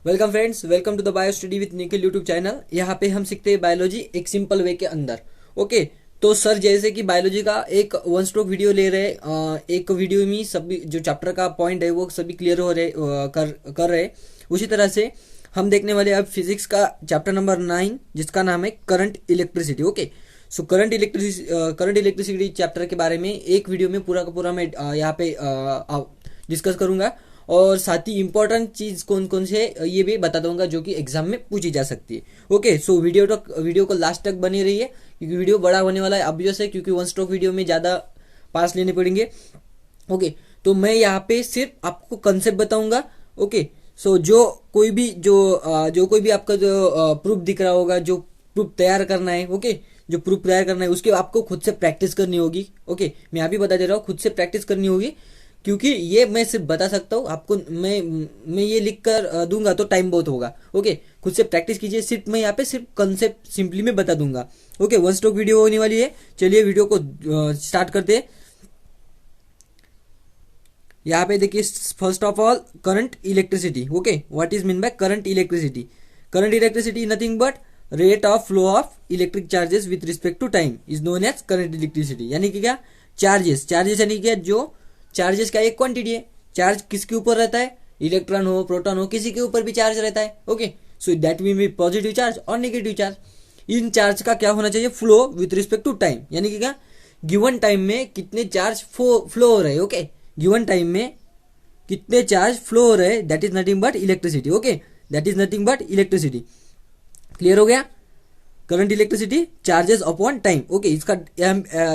Welcome friends, welcome to the bio study with Nikhil YouTube channel. यहाँ पे हम सीखते हैं बायोलॉजी एक सिंपल वे के अंदर। ओके, तो सर जैसे कि बायोलॉजी का एक वन स्ट्रोक वीडियो ले रहे एक वीडियो में सभी जो चैप्टर का पॉइंट है वो सभी क्लियर हो रहे कर रहे। उसी तरह से हम देखने वाले अब फिजिक्स का चैप्टर नंबर 9 जिसका नाम है current electricity. Okay, so current electricity chapter के बारे में एक वीडियो में पूरा का पूरा मैं यहाँ पे डिस्कस करूंगा और साथ ही इंपॉर्टेंट चीज कौन कौन से ये भी बता दूंगा जो कि एग्जाम में पूछी जा सकती है। ओके, सो वीडियो को लास्ट तक बनी रही है क्योंकि वीडियो बड़ा होने वाला है ऑब्वियस है, क्योंकि वन स्ट्रोक वीडियो में ज्यादा पास लेने पड़ेंगे। ओके, तो मैं यहाँ पे सिर्फ आपको कंसेप्ट बताऊंगा। ओके, सो जो कोई भी आपका जो प्रूफ दिख रहा होगा, जो प्रूफ तैयार करना है, ओके, जो प्रूफ तैयार करना है उसके आपको खुद से प्रैक्टिस करनी होगी। ओके, मैं यहाँ भी बता दे रहा हूँ, खुद से प्रैक्टिस करनी होगी क्योंकि ये मैं सिर्फ बता सकता हूँ आपको। मैं ये लिख कर दूंगा तो टाइम बहुत होगा। ओके, खुद से प्रैक्टिस कीजिए। सिर्फ मैं यहाँ पे सिर्फ कंसेप्ट सिंपली में बता दूंगा। ओके, वन स्ट्रोक वीडियो होने वाली है। चलिए वीडियो को स्टार्ट करते हैं। यहाँ पे देखिए, first of all current electricity. Okay, what is mean by current electricity? Current electricity nothing but rate of flow of electric charges with respect to time is known as current electricity. यानी कि क्या? Charges यानी क्या? जो charges का एक quantity है। Charge किसके ऊपर रहता है? इलेक्ट्रॉन हो, प्रोटॉन हो, किसी के ऊपर भी चार्ज रहता है। Okay, so that mean be positive charge और नेगेटिव चार्ज। इन चार्ज का क्या होना चाहिए? Flow with respect to time. यानी कि क्या? गिवन टाइम में कितने चार्ज फ्लो हो रहे हैं। ओके, गिवन टाइम में कितने चार्ज फ्लो हो रहे हैं, that is nothing but electricity. Okay, that is nothing but electricity. Clear हो गया? Current electricity charges upon time. Okay, इसका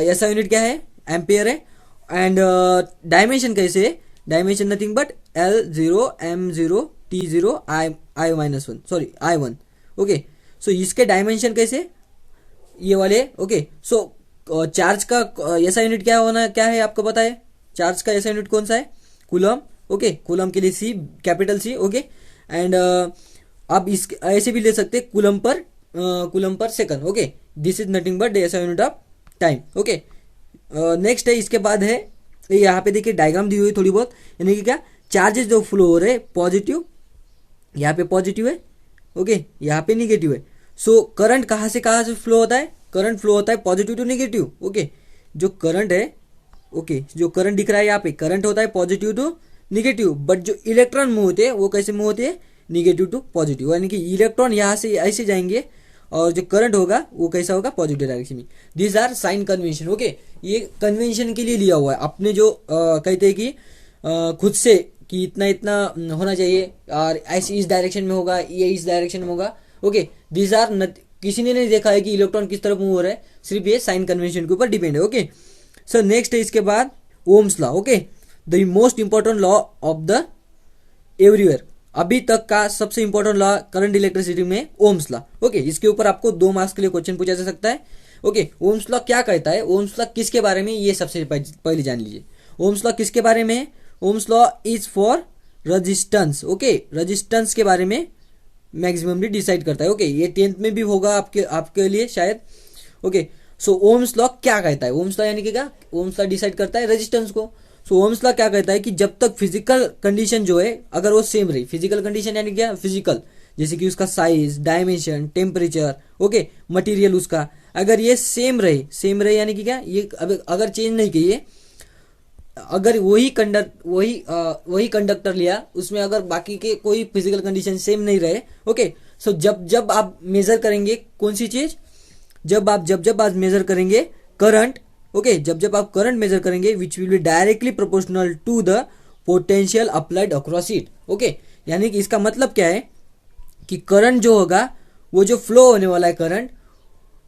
ऐसा यूनिट क्या है? एम्पियर है। एंड डायमेंशन कैसे है? Dimension nothing but L0 M0 T0 I-1, sorry I1। Okay, so इसके डायमेंशन कैसे? ये वाले। ओके, सो चार्ज का ऐसा यूनिट क्या है आपको पता है? चार्ज का ऐसा यूनिट कौन सा है? कूलम। ओके, कूलम के लिए C, capital C। Okay, and आप इस ऐसे भी ले सकते हैं, कूलम पर second. Okay, this is nothing but ऐसा unit of time. Okay, next है, इसके बाद है यहाँ पे देखिए डायग्राम दी हुई थोड़ी बहुत। यानी कि क्या? चार्जेस जो फ्लो हो रहे हैं पॉजिटिव, यहाँ पे पॉजिटिव है। ओके, यहाँ पे निगेटिव है। सो करंट कहाँ से फ्लो होता है? करंट फ्लो होता है पॉजिटिव टू निगेटिव। ओके, जो करंट है, ओके, जो करंट दिख रहा है यहाँ पे, करंट होता है पॉजिटिव टू निगेटिव। बट जो इलेक्ट्रॉन मूव होते हैं वो कैसे मूव होते हैं? Negative to positive. यानी कि इलेक्ट्रॉन यहाँ से ऐसे जाएंगे और जो करंट होगा वो कैसा होगा? पॉजिटिव डायरेक्शन में। This are sign convention. Okay, ये कन्वेंशन के लिए लिया हुआ है। अपने जो कहते हैं कि खुद से कि इतना इतना होना चाहिए और ऐसे इस डायरेक्शन में होगा, ये इस डायरेक्शन में होगा। ओके, दिस आर किसी ने नहीं देखा है कि इलेक्ट्रॉन किस तरफ मूव हो रहा है, सिर्फ ये साइन कन्वेंशन के ऊपर डिपेंड है। ओके, सो नेक्स्ट है इसके बाद Ohm's law. Okay, the most important law of the everywhere. अभी तक का सबसे इंपॉर्टेंट लॉ करंट इलेक्ट्रिसिटी में ओम्स लॉ। ओके, इसके ऊपर आपको 2 मार्क्स के लिए क्वेश्चन पूछा जा सकता है। ओके, ओम्स लॉ क्या कहता है? ओम्स लॉ किसके बारे में? ये सबसे पहले जान लीजिए। ओम्स लॉ किसके बारे में है? Ohm's law is for resistance. Okay, resistance के बारे में मैक्सिममली डिसाइड करता है। ओके, ये 10th में भी होगा आपके लिए शायद। ओके, सो ओम्स लॉ क्या कहता है? ओम्स लॉ यानी कि क्या? ओम्स लॉ डिसाइड करता है रेजिस्टेंस को। सो ओम्स लॉ क्या कहता है कि जब तक फिजिकल कंडीशन जो है अगर वो सेम रही, फिजिकल कंडीशन यानी क्या? फिजिकल, जैसे कि उसका size, dimension, temperature, okay, material उसका, अगर ये सेम रहे यानी कि क्या? ये अगर चेंज नहीं किए, अगर वही कंडक्टर लिया, उसमें अगर बाकी के कोई फिजिकल कंडीशन सेम नहीं रहे। ओके, सो जब आप मेजर करेंगे कौन सी चीज? जब आप मेजर करेंगे करंट। ओके, जब आप करंट मेजर करेंगे which will be directly proportional to the potential applied across it. Okay, यानी कि इसका मतलब क्या है कि करंट जो होगा, वो जो फ्लो होने वाला है करंट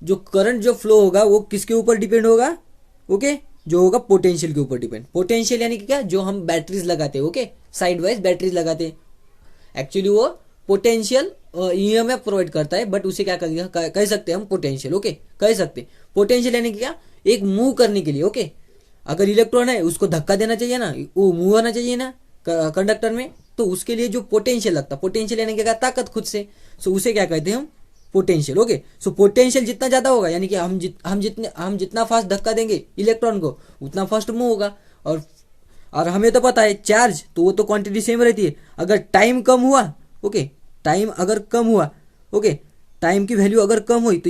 जो फ्लो होगा वो किसके ऊपर डिपेंड होगा? ओके, जो होगा पोटेंशियल के ऊपर डिपेंड। पोटेंशियल यानी कि क्या? जो हम बैटरीज लगाते हैं, ओके, साइड वाइज बैटरीज लगाते हैं, एक्चुअली वो पोटेंशियल ईएमएफ प्रोवाइड करता है, बट उसे क्या कह सकते हैं हम? पोटेंशियल। ओके, कह सकते हैं पोटेंशियल यानी कि क्या? एक मूव करने के लिए। ओके, अगर इलेक्ट्रॉन है उसको धक्का देना चाहिए ना, वो मूव होना चाहिए ना कंडक्टर में, तो उसके लिए जो पोटेंशियल लगता है, पोटेंशियल यानी क्या? ताकत खुद से। सो उसे क्या कहते हैं हम? पोटेंशियल। ओके, सो पोटेंशियल जितना ज्यादा होगा यानी कि हम जितना फास्ट धक्का देंगे इलेक्ट्रॉन को उतना फास्ट मूव होगा। और हमें तो पता है चार्ज तो वो तो क्वांटिटी सेम रहती है। अगर टाइम कम हुआ, ओके, टाइम अगर कम हुआ, ओके, टाइम की वैल्यू अगर कम हुई तो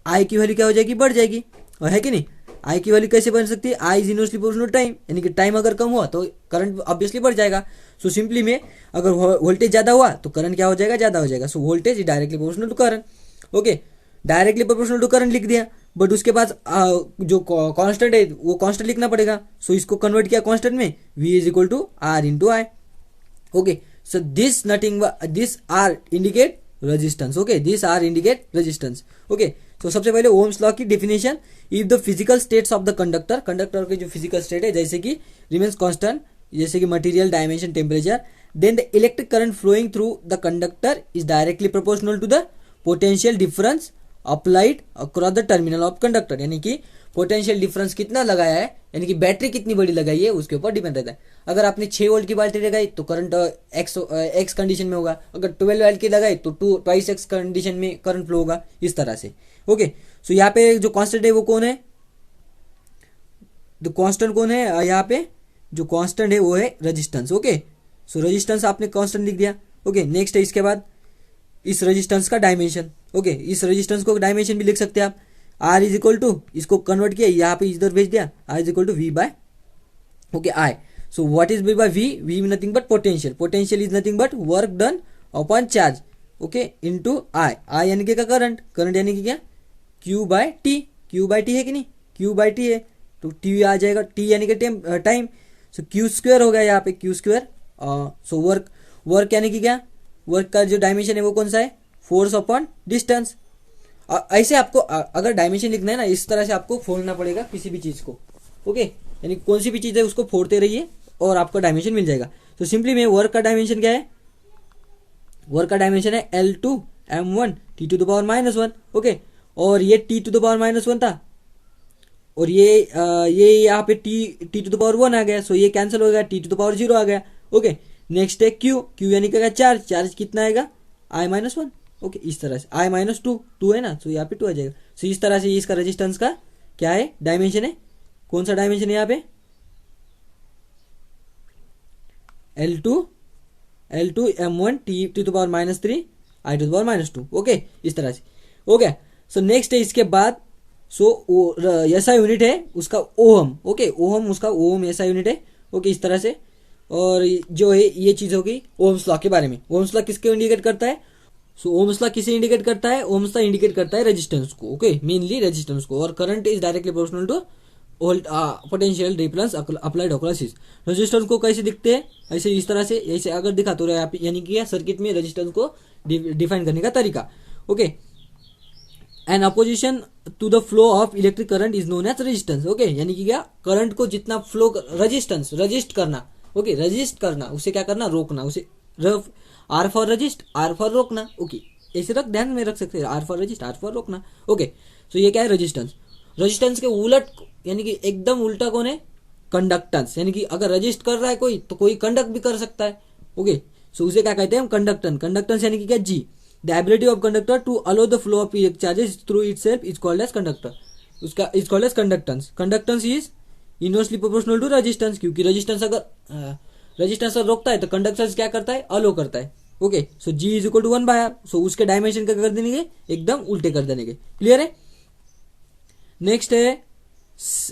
आई की वैल्यू क्या हो जाएगी, बढ़ जाएगी, और है कि नहीं। आई की वैल्यू कैसे बन सकती है, I is inversely proportional to time, यानी कि टाइम अगर कम हुआ तो करंट ऑब्वियसली बढ़ जाएगा। सो सिंपली में अगर वोल्टेज ज्यादा हुआ तो करंट क्या हो जाएगा, ज्यादा हो जाएगा। So voltage is directly proportional to current, okay, directly proportional to current लिख दिया, बट उसके बाद जो कांस्टेंट है वो कांस्टेंट लिखना पड़ेगा। सो इसको कन्वर्ट किया कांस्टेंट में, v is equal to R into I, okay. So this R indicate resistance, okay, this R indicate resistance, okay. तो सबसे पहले ओम्स लॉ की definition, if the physical states of the conductor के जो physical state है जैसे कि remains constant, जैसे कि material, dimension, temperature, then the electric current flowing through the conductor is directly proportional to the potential difference applied across the terminal of conductor, यानी कि potential difference कितना लगाया है, यानी कि बैटरी कितनी बड़ी लगाई है उसके ऊपर डिपेंड रहता है। अगर आपने 6 वोल्ट की बैटरी लगाई तो करंट एक्स कंडीशन में होगा, अगर 12 वोल्ट की लगाई तो 2x कंडीशन में करंट फ्लो होगा, इस तरह से, ओके। सो यहाँ पे जो कांस्टेंट है वो कौन है, तो कांस्टेंट कौन है यहाँ पे, जो कांस्टेंट है वो है रेजिस्टेंस, ओके। सो रेजिस्टेंस आपने कांस्टेंट लिख दिया, ओके। नेक्स्ट है इसके बाद इस रेजिस्टेंस का डायमेंशन, ओके, इस रेजिस्टेंस को डायमेंशन भी लिख सकते हैं आप, आर इज इक्वल टू, इसको कन्वर्ट किया यहाँ पे इधर भेज दिया, R is equal to V by, okay, I. So what is V by V nothing but potential, potential is nothing but work done upon charge, okay, into I यानी कि current, current यानी कि क्या, Q by T, Q by T है कि नहीं, Q by T है तो टी आ जाएगा, टी यानी कि टाइम, सो क्यू स्क्वायर हो गया यहाँ पे, क्यू स्क्वायर। सो वर्क यानी कि क्या, वर्क का जो डायमेंशन है वो कौन सा है, फोर्स अपॉन डिस्टेंस। ऐसे आपको अगर डायमेंशन लिखना है ना, इस तरह से आपको फोड़ना पड़ेगा किसी भी चीज को, ओके, यानी कौन सी भी चीज है उसको फोड़ते रहिए और आपको डायमेंशन मिल जाएगा। तो सिंपली में वर्क का डायमेंशन क्या है, वर्क का डायमेंशन है L2m1 t to the power -1, okay, और ये t टू द पावर -1 था, और ये यहाँ पे t टू द पावर 1 आ गया, सो ये कैंसिल हो गया, t टू द पावर 0 आ गया, ओके। नेक्स्ट है क्यू यानी क्या, चार्ज कितना आएगा, I-1, ओके, इस तरह से I-2 है ना, तो यहाँ पे 2 आ जाएगा। सो इस तरह से इसका रेजिस्टेंस का क्या है, डायमेंशन है, कौन सा डायमेंशन है यहाँ पे, L2m1 t to the power -3 I to the power -2, okay, इस तरह से, ओके। सो नेक्स्ट है इसके बाद, सो ऐसा यूनिट है उसका ओहम, ओके, ओहम उसका ओहम ऐसा यूनिट है, ओके, इस तरह से। और जो है ये चीज होगी ओम्स लॉ के बारे में। ओम्स लॉ किसको इंडिकेट करता है, सो ओम्स लॉ किसे इंडिकेट करता है, ओम्स लॉ इंडिकेट करता है रेजिस्टेंस को, ओके, मेनली रेजिस्टेंस को, और current is directly proportional to potential difference applied across is. Resistance को कैसे दिखते हैं, ऐसे इस तरह से, ऐसे अगर दिखा तो यानी कि सर्किट में रेजिस्टेंस को डिफाइन करने का तरीका, okay. An opposition to the flow of electric current is known as resistance, okay, यानी कि क्या, करंट को जितना फ्लो, रेजिस्टेंस, रजिस्ट करना, ओके, रजिस्ट करना, उसे क्या करना, रोकना, उसे R for resist, R for रोकना, ओके, ऐसे ध्यान में रख सकते हैं, R for resist, R for रोकना, ओके। सो ये क्या है, रेजिस्टेंस। रेजिस्टेंस के उलट यानी कि एकदम उल्टा कौन है, कंडक्टेंस, यानी कि अगर रजिस्ट कर रहा है कोई तो कोई कंडक्ट भी कर सकता है, ओके। सो उसे क्या कहते हैं हम, कंडक्टेंस। कंडक्टेंस यानी कि क्या, जी, the ability of conductor to allow the flow of charges through itself is called as conductor, उसका is called as conductance. Conductance is inversely proportional to resistance, क्योंकि रेजिस्टेंस अगर रोकता है तो कंडक्टेंस क्या करता है, अलो करता है, okay. So G is equal to 1/R, so उसके डायमेंशन क्या कर देने के, एकदम उल्टे कर देने के, क्लियर है। नेक्स्ट है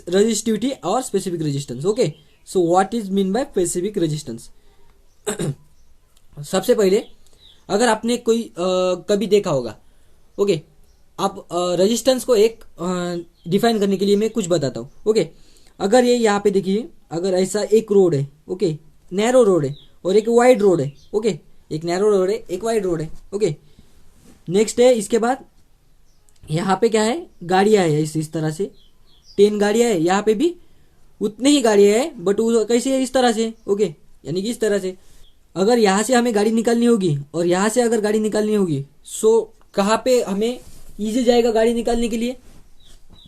रेजिस्टिविटी और specific resistance, okay. So what is mean by specific resistance. सबसे पहले अगर आपने कोई कभी देखा होगा, ओके, आप रेजिस्टेंस को एक डिफाइन करने के लिए मैं कुछ बताता हूँ, ओके। अगर ये यहाँ पे देखिए, अगर ऐसा एक रोड है, ओके, नैरो रोड है, और एक वाइड रोड है, ओके, एक नैरो रोड है, एक वाइड रोड है, ओके। नेक्स्ट है इसके बाद यहाँ पे क्या है, गाड़ियां है, इस तरह से 10 गाड़ियां है, यहाँ पे भी उतने ही गाड़ियां है, बट वो कैसे है, इस तरह से, ओके, यानी कि इस तरह से। अगर यहाँ से हमें गाड़ी निकालनी होगी और यहाँ से अगर गाड़ी निकालनी होगी, सो कहाँ पे हमें इजी जाएगा गाड़ी निकालने के लिए,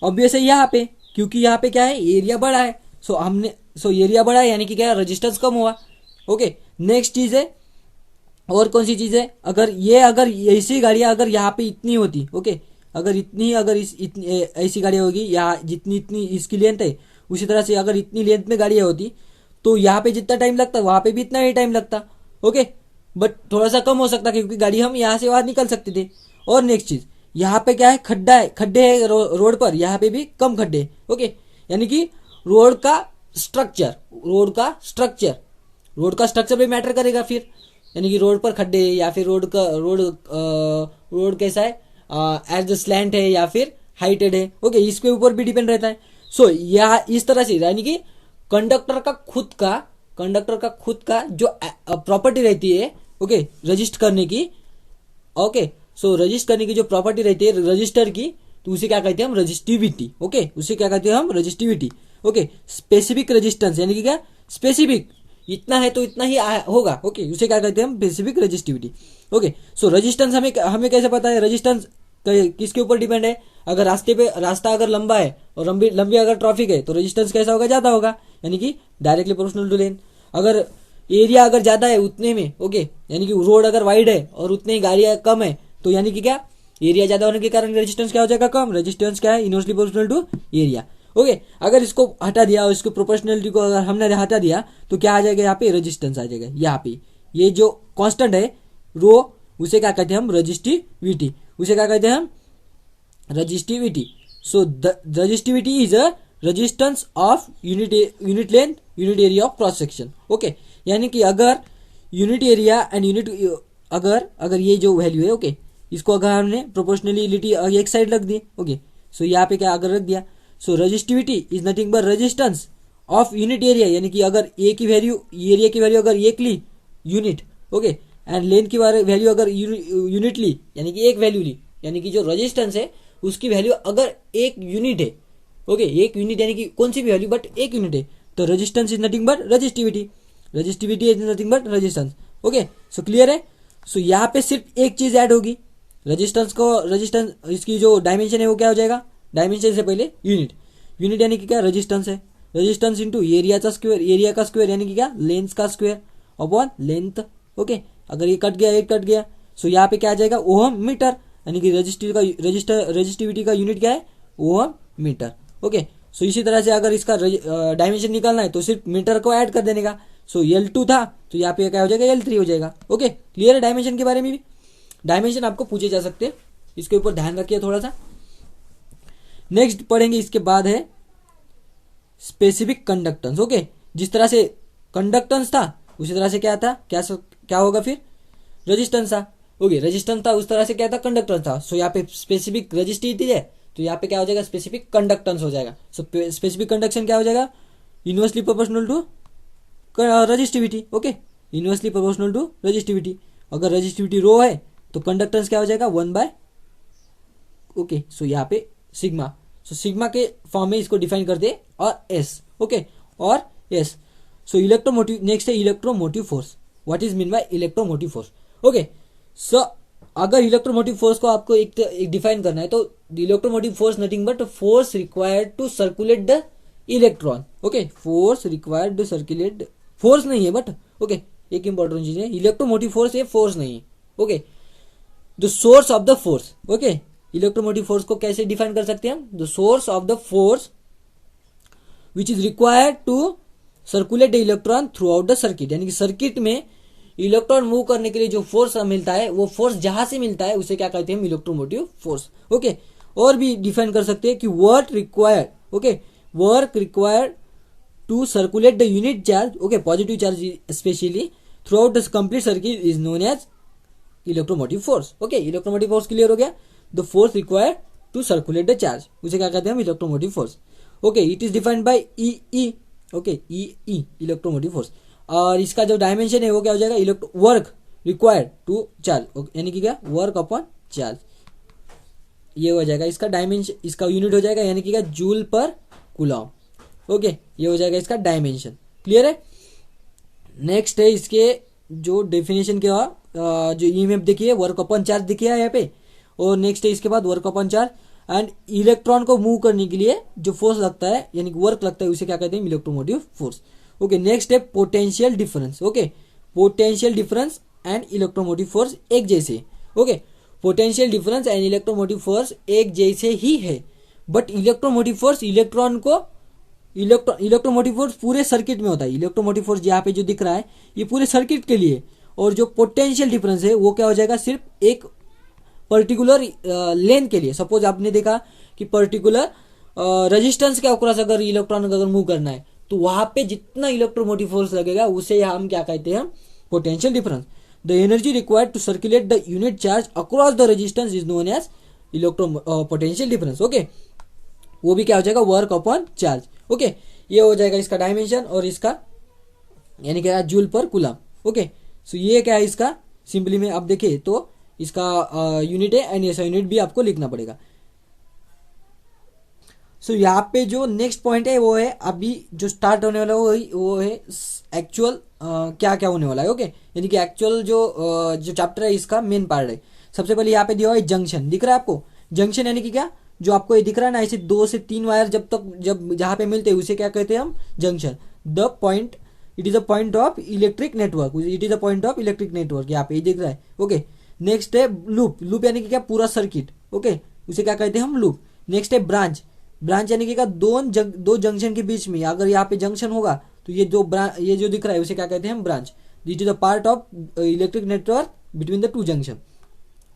ऑब्वियस है यहाँ पे, क्योंकि यहाँ पे क्या है, एरिया बड़ा है, सो एरिया बड़ा है यानी कि क्या, रेजिस्टेंस कम हुआ, ओके। नेक्स्ट चीज है, और कौन सी चीज है, अगर ऐसी गाड़ियां अगर यहाँ पे इतनी होती, ओके, अगर ऐसी गाड़ियां होगी, यहाँ जितनी इसकी लेंथ है, उसी तरह से अगर इतनी लेंथ में गाड़ियां होती तो यहाँ पे जितना टाइम लगता वहां पे भी इतना ही टाइम लगता, ओके। बट थोड़ा सा कम हो सकता है क्योंकि गाड़ी हम यहाँ से वहां निकल सकते थे। और नेक्स्ट चीज, यहाँ पे क्या है, खड्डा है, खड्डे है रोड पर, यहाँ पे भी कम खड्डे है। ओके, यानी कि रोड का स्ट्रक्चर रोड का स्ट्रक्चर भी मैटर करेगा फिर, यानी कि रोड पर खड्डे है या फिर रोड कैसा है, एज द स्लैंट है या फिर हाइटेड है। ओके, इसके ऊपर भी डिपेंड रहता है। सो यह इस तरह से, यानी कि कंडक्टर का खुद का जो प्रॉपर्टी रहती है, ओके, रजिस्टर करने की, ओके, सो रजिस्टर करने की जो प्रॉपर्टी रहती है रजिस्टर की, तो उसे क्या कहते हैं हम, रजिस्टिविटी। ओके, उसे क्या कहते हैं हम, रजिस्टिविटी। ओके, स्पेसिफिक रेजिस्टेंस, यानी कि क्या, स्पेसिफिक, इतना है तो इतना ही होगा। ओके, उसे क्या कहते हैं हम, specific resistivity. Okay, so resistance हमें कैसे पता है, रेजिस्टेंस किसके ऊपर डिपेंड है, अगर रास्ता अगर लंबा है और लंबी अगर ट्रैफिक है तो रेजिस्टेंस कैसा होगा, ज्यादा होगा, यानी कि डायरेक्टली प्रोपोर्शनल टू लेन। अगर एरिया अगर ज्यादा है उतने में, ओके, यानी कि रोड अगर वाइड है और उतने ही गाड़ियां कम है, तो यानी कि क्या, एरिया ज्यादा होने के कारण रेजिस्टेंस क्या हो जाएगा, कम। रेजिस्टेंस क्या है, inversely proportional to area. Okay, अगर इसको हटा दिया और इसको प्रोपोर्शनलिटी को अगर हमने हटा दिया तो क्या आ जाएगा, यहाँ पे रेजिस्टेंस आ जाएगा। यहाँ पे ये जो कांस्टेंट है रो, उसे क्या कहते हैं हम, रजिस्टिविटी। उसे क्या कहते हैं हम, resistivity. So the resistivity is a resistance of unit length unit area of cross section. Okay, यानी कि अगर यूनिट एरिया एंड यूनिट, अगर ये जो वैल्यू है, ओके, इसको अगर हमने प्रोपोर्शनलिटी एक साइड रख दी, ओके, सो यहाँ पे क्या अगर रख दिया, so resistivity is nothing but resistance of unit area, यानी कि अगर ए की वैल्यू, एरिया की वैल्यू अगर एक ली यूनिट, ओके, एंड लेंथ की वैल्यू अगर यूनिट ली, यानी कि एक वैल्यू ली, यानी कि जो रेजिस्टेंस है उसकी वैल्यू अगर एक यूनिट है, ओके, एक यूनिट यानी कि कौन सी भी वैल्यू बट एक यूनिट है, तो resistance is nothing but resistivity is nothing but resistance. Okay, so clear है। सो यहाँ पे सिर्फ एक चीज ऐड होगी, रेजिस्टेंस इसकी जो डायमेंशन है वो क्या हो जाएगा, डायमेंशन से पहले यूनिट यानी कि क्या, रेजिस्टेंस है, रेजिस्टेंस इंटू एरिया का स्क्वायर यानी कि क्या, लेंथ का स्क्वायर अपॉन लेंथ। ओके, अगर ये कट गया, सो यहाँ पे क्या आ जाएगा, ओहम मीटर, यानी कि रेजिस्टिविटी का यूनिट क्या है, ओहम मीटर। ओके, सो इसी तरह से अगर इसका डायमेंशन निकालना है तो सिर्फ मीटर को ऐड कर देने का। सो L2 था तो यहाँ पे क्या हो जाएगा, L3 हो जाएगा। ओके, क्लियर है डायमेंशन के बारे में भी। डायमेंशन आपको पूछे जा सकते हैं, इसके ऊपर ध्यान रखिए थोड़ा सा। नेक्स्ट पढ़ेंगे इसके बाद है स्पेसिफिक कंडक्टेंस। ओके, जिस तरह से कंडक्टेंस था उसी तरह से क्या था, क्या होगा फिर, रेजिस्टेंस था। ओके, रेजिस्टेंस था उस तरह से क्या था, कंडक्टेंस था। सो यहाँ पे स्पेसिफिक रेजिस्टिविटी है तो यहाँ पे क्या हो जाएगा, स्पेसिफिक कंडक्टेंस हो जाएगा। सो स्पेसिफिक कंडक्शन क्या हो जाएगा, inversely proportional to resistivity. Okay, inversely proportional to resistivity. अगर रेजिस्टिविटी रो है तो कंडक्टेंस क्या हो जाएगा, 1/, ओके, सो यहाँ पे सिग्मा। सो सिग्मा के फॉर्म में इसको डिफाइन कर दे, और एस। ओके, और एस। सो इलेक्ट्रोमोटिव, नेक्स्ट है electromotive force. What is mean by electromotive force. Okay, so अगर इलेक्ट्रोमोटिव फोर्स को आपको एक डिफाइन करना है तो electromotive force nothing but force required to circulate the electron. Okay, force required to circulate, force नहीं है बट, ओके, एक इंपॉर्टेंट चीज है, इलेक्ट्रोमोटिव फोर्स, ये फोर्स नहीं है। Okay, the source of the force. Okay, electromotive force को कैसे डिफाइन कर सकते हैं हम, the source of the force which is required to circulate the electron throughout the circuit, यानी कि सर्किट में इलेक्ट्रॉन मूव करने के लिए जो फोर्स मिलता है, वो फोर्स जहां से मिलता है उसे क्या कहते हैं, इलेक्ट्रोमोटिव फोर्स। ओके, और भी डिफाइन कर सकते हैं कि work required, okay, work required to circulate the unit charge, okay, positive charge specially throughout the complete circuit is known as electromotive force. Okay, electromotive force clear हो गया। The force required to circulate the charge, उसे क्या कहते हैं हम, electromotive force. Okay, it is defined by E. Okay, E electromotive force. और इसका जो डायमेंशन है वो क्या हो जाएगा, वर्क रिक्वायर्ड टू चार्ज, यानी कि क्या, वर्क अपॉन चार्ज, ये हो जाएगा इसका डायमेंशन, इसका यूनिट हो जाएगा, यानी कि क्या, जूल पर कूलम। ओके, ये हो जाएगा इसका डायमेंशन। क्लियर है। नेक्स्ट है इसके जो डेफिनेशन के जो ईएमएफ देखिए, वर्क अपॉन चार्ज दिखिए यहाँ पे, और नेक्स्ट है इसके बाद work upon charge and electron को मूव करने के लिए जो फोर्स लगता है, यानी कि वर्क लगता है, उसे क्या कहते हैं, इलेक्ट्रोमोटिव फोर्स। ओके, नेक्स्ट है potential difference. Okay, potential difference and electromotive force एक जैसे। Okay, potential difference and electromotive force एक जैसे ही है, but electromotive force electromotive force पूरे सर्किट में होता है। इलेक्ट्रोमोटिव फोर्स यहाँ पे जो दिख रहा है ये पूरे सर्किट के लिए, और जो पोटेंशियल डिफरेंस है वो क्या हो जाएगा, सिर्फ एक पर्टिकुलर लेंथ के लिए। सपोज आपने देखा कि पर्टिकुलर रेजिस्टेंस के अक्रॉस अगर इलेक्ट्रॉन अगर मूव करना है तो वहां पे जितना इलेक्ट्रोमोटिव फोर्स लगेगा उसे हम क्या कहते हैं, potential difference. The energy required to circulate the unit charge across the resistance is known as electro potential difference. Okay, वो भी क्या हो जाएगा, वर्क अपॉन चार्ज। ओके, ये हो जाएगा इसका डायमेंशन और इसका यानी क्या जूल पर कूलम। ओके, सो ये क्या है इसका, सिंपली में आप देखिए तो इसका यूनिट है एंड ऐसा यूनिट भी आपको लिखना पड़ेगा। सो यहाँ पे जो नेक्स्ट पॉइंट है वो है अभी जो स्टार्ट होने वाला वो है एक्चुअल क्या क्या होने वाला है। ओके, यानी कि एक्चुअल जो चैप्टर है इसका मेन पार्ट है। सबसे पहले यहाँ पे दिया हुआ है जंक्शन, दिख रहा है आपको, जंक्शन यानी कि क्या, जो आपको ये दिख रहा है ना ऐसे 2 से 3 वायर जब जहाँ पे मिलते हैं उसे क्या कहते हैं हम, junction. The point, it is a point of electric network, it is a point of electric network, यहाँ पे दिख रहा है। ओके, नेक्स्ट है लूप, लूप यानी कि क्या, पूरा सर्किट। ओके, उसे क्या कहते हैं हम, लूप। नेक्स्ट है ब्रांच, ब्रांच यानी कि क्या, दो जंक्शन के बीच में अगर यहाँ पे जंक्शन होगा तो ये जो दिख रहा है उसे क्या कहते हैं हम, branch. This is the part of electric network between the 2 junction.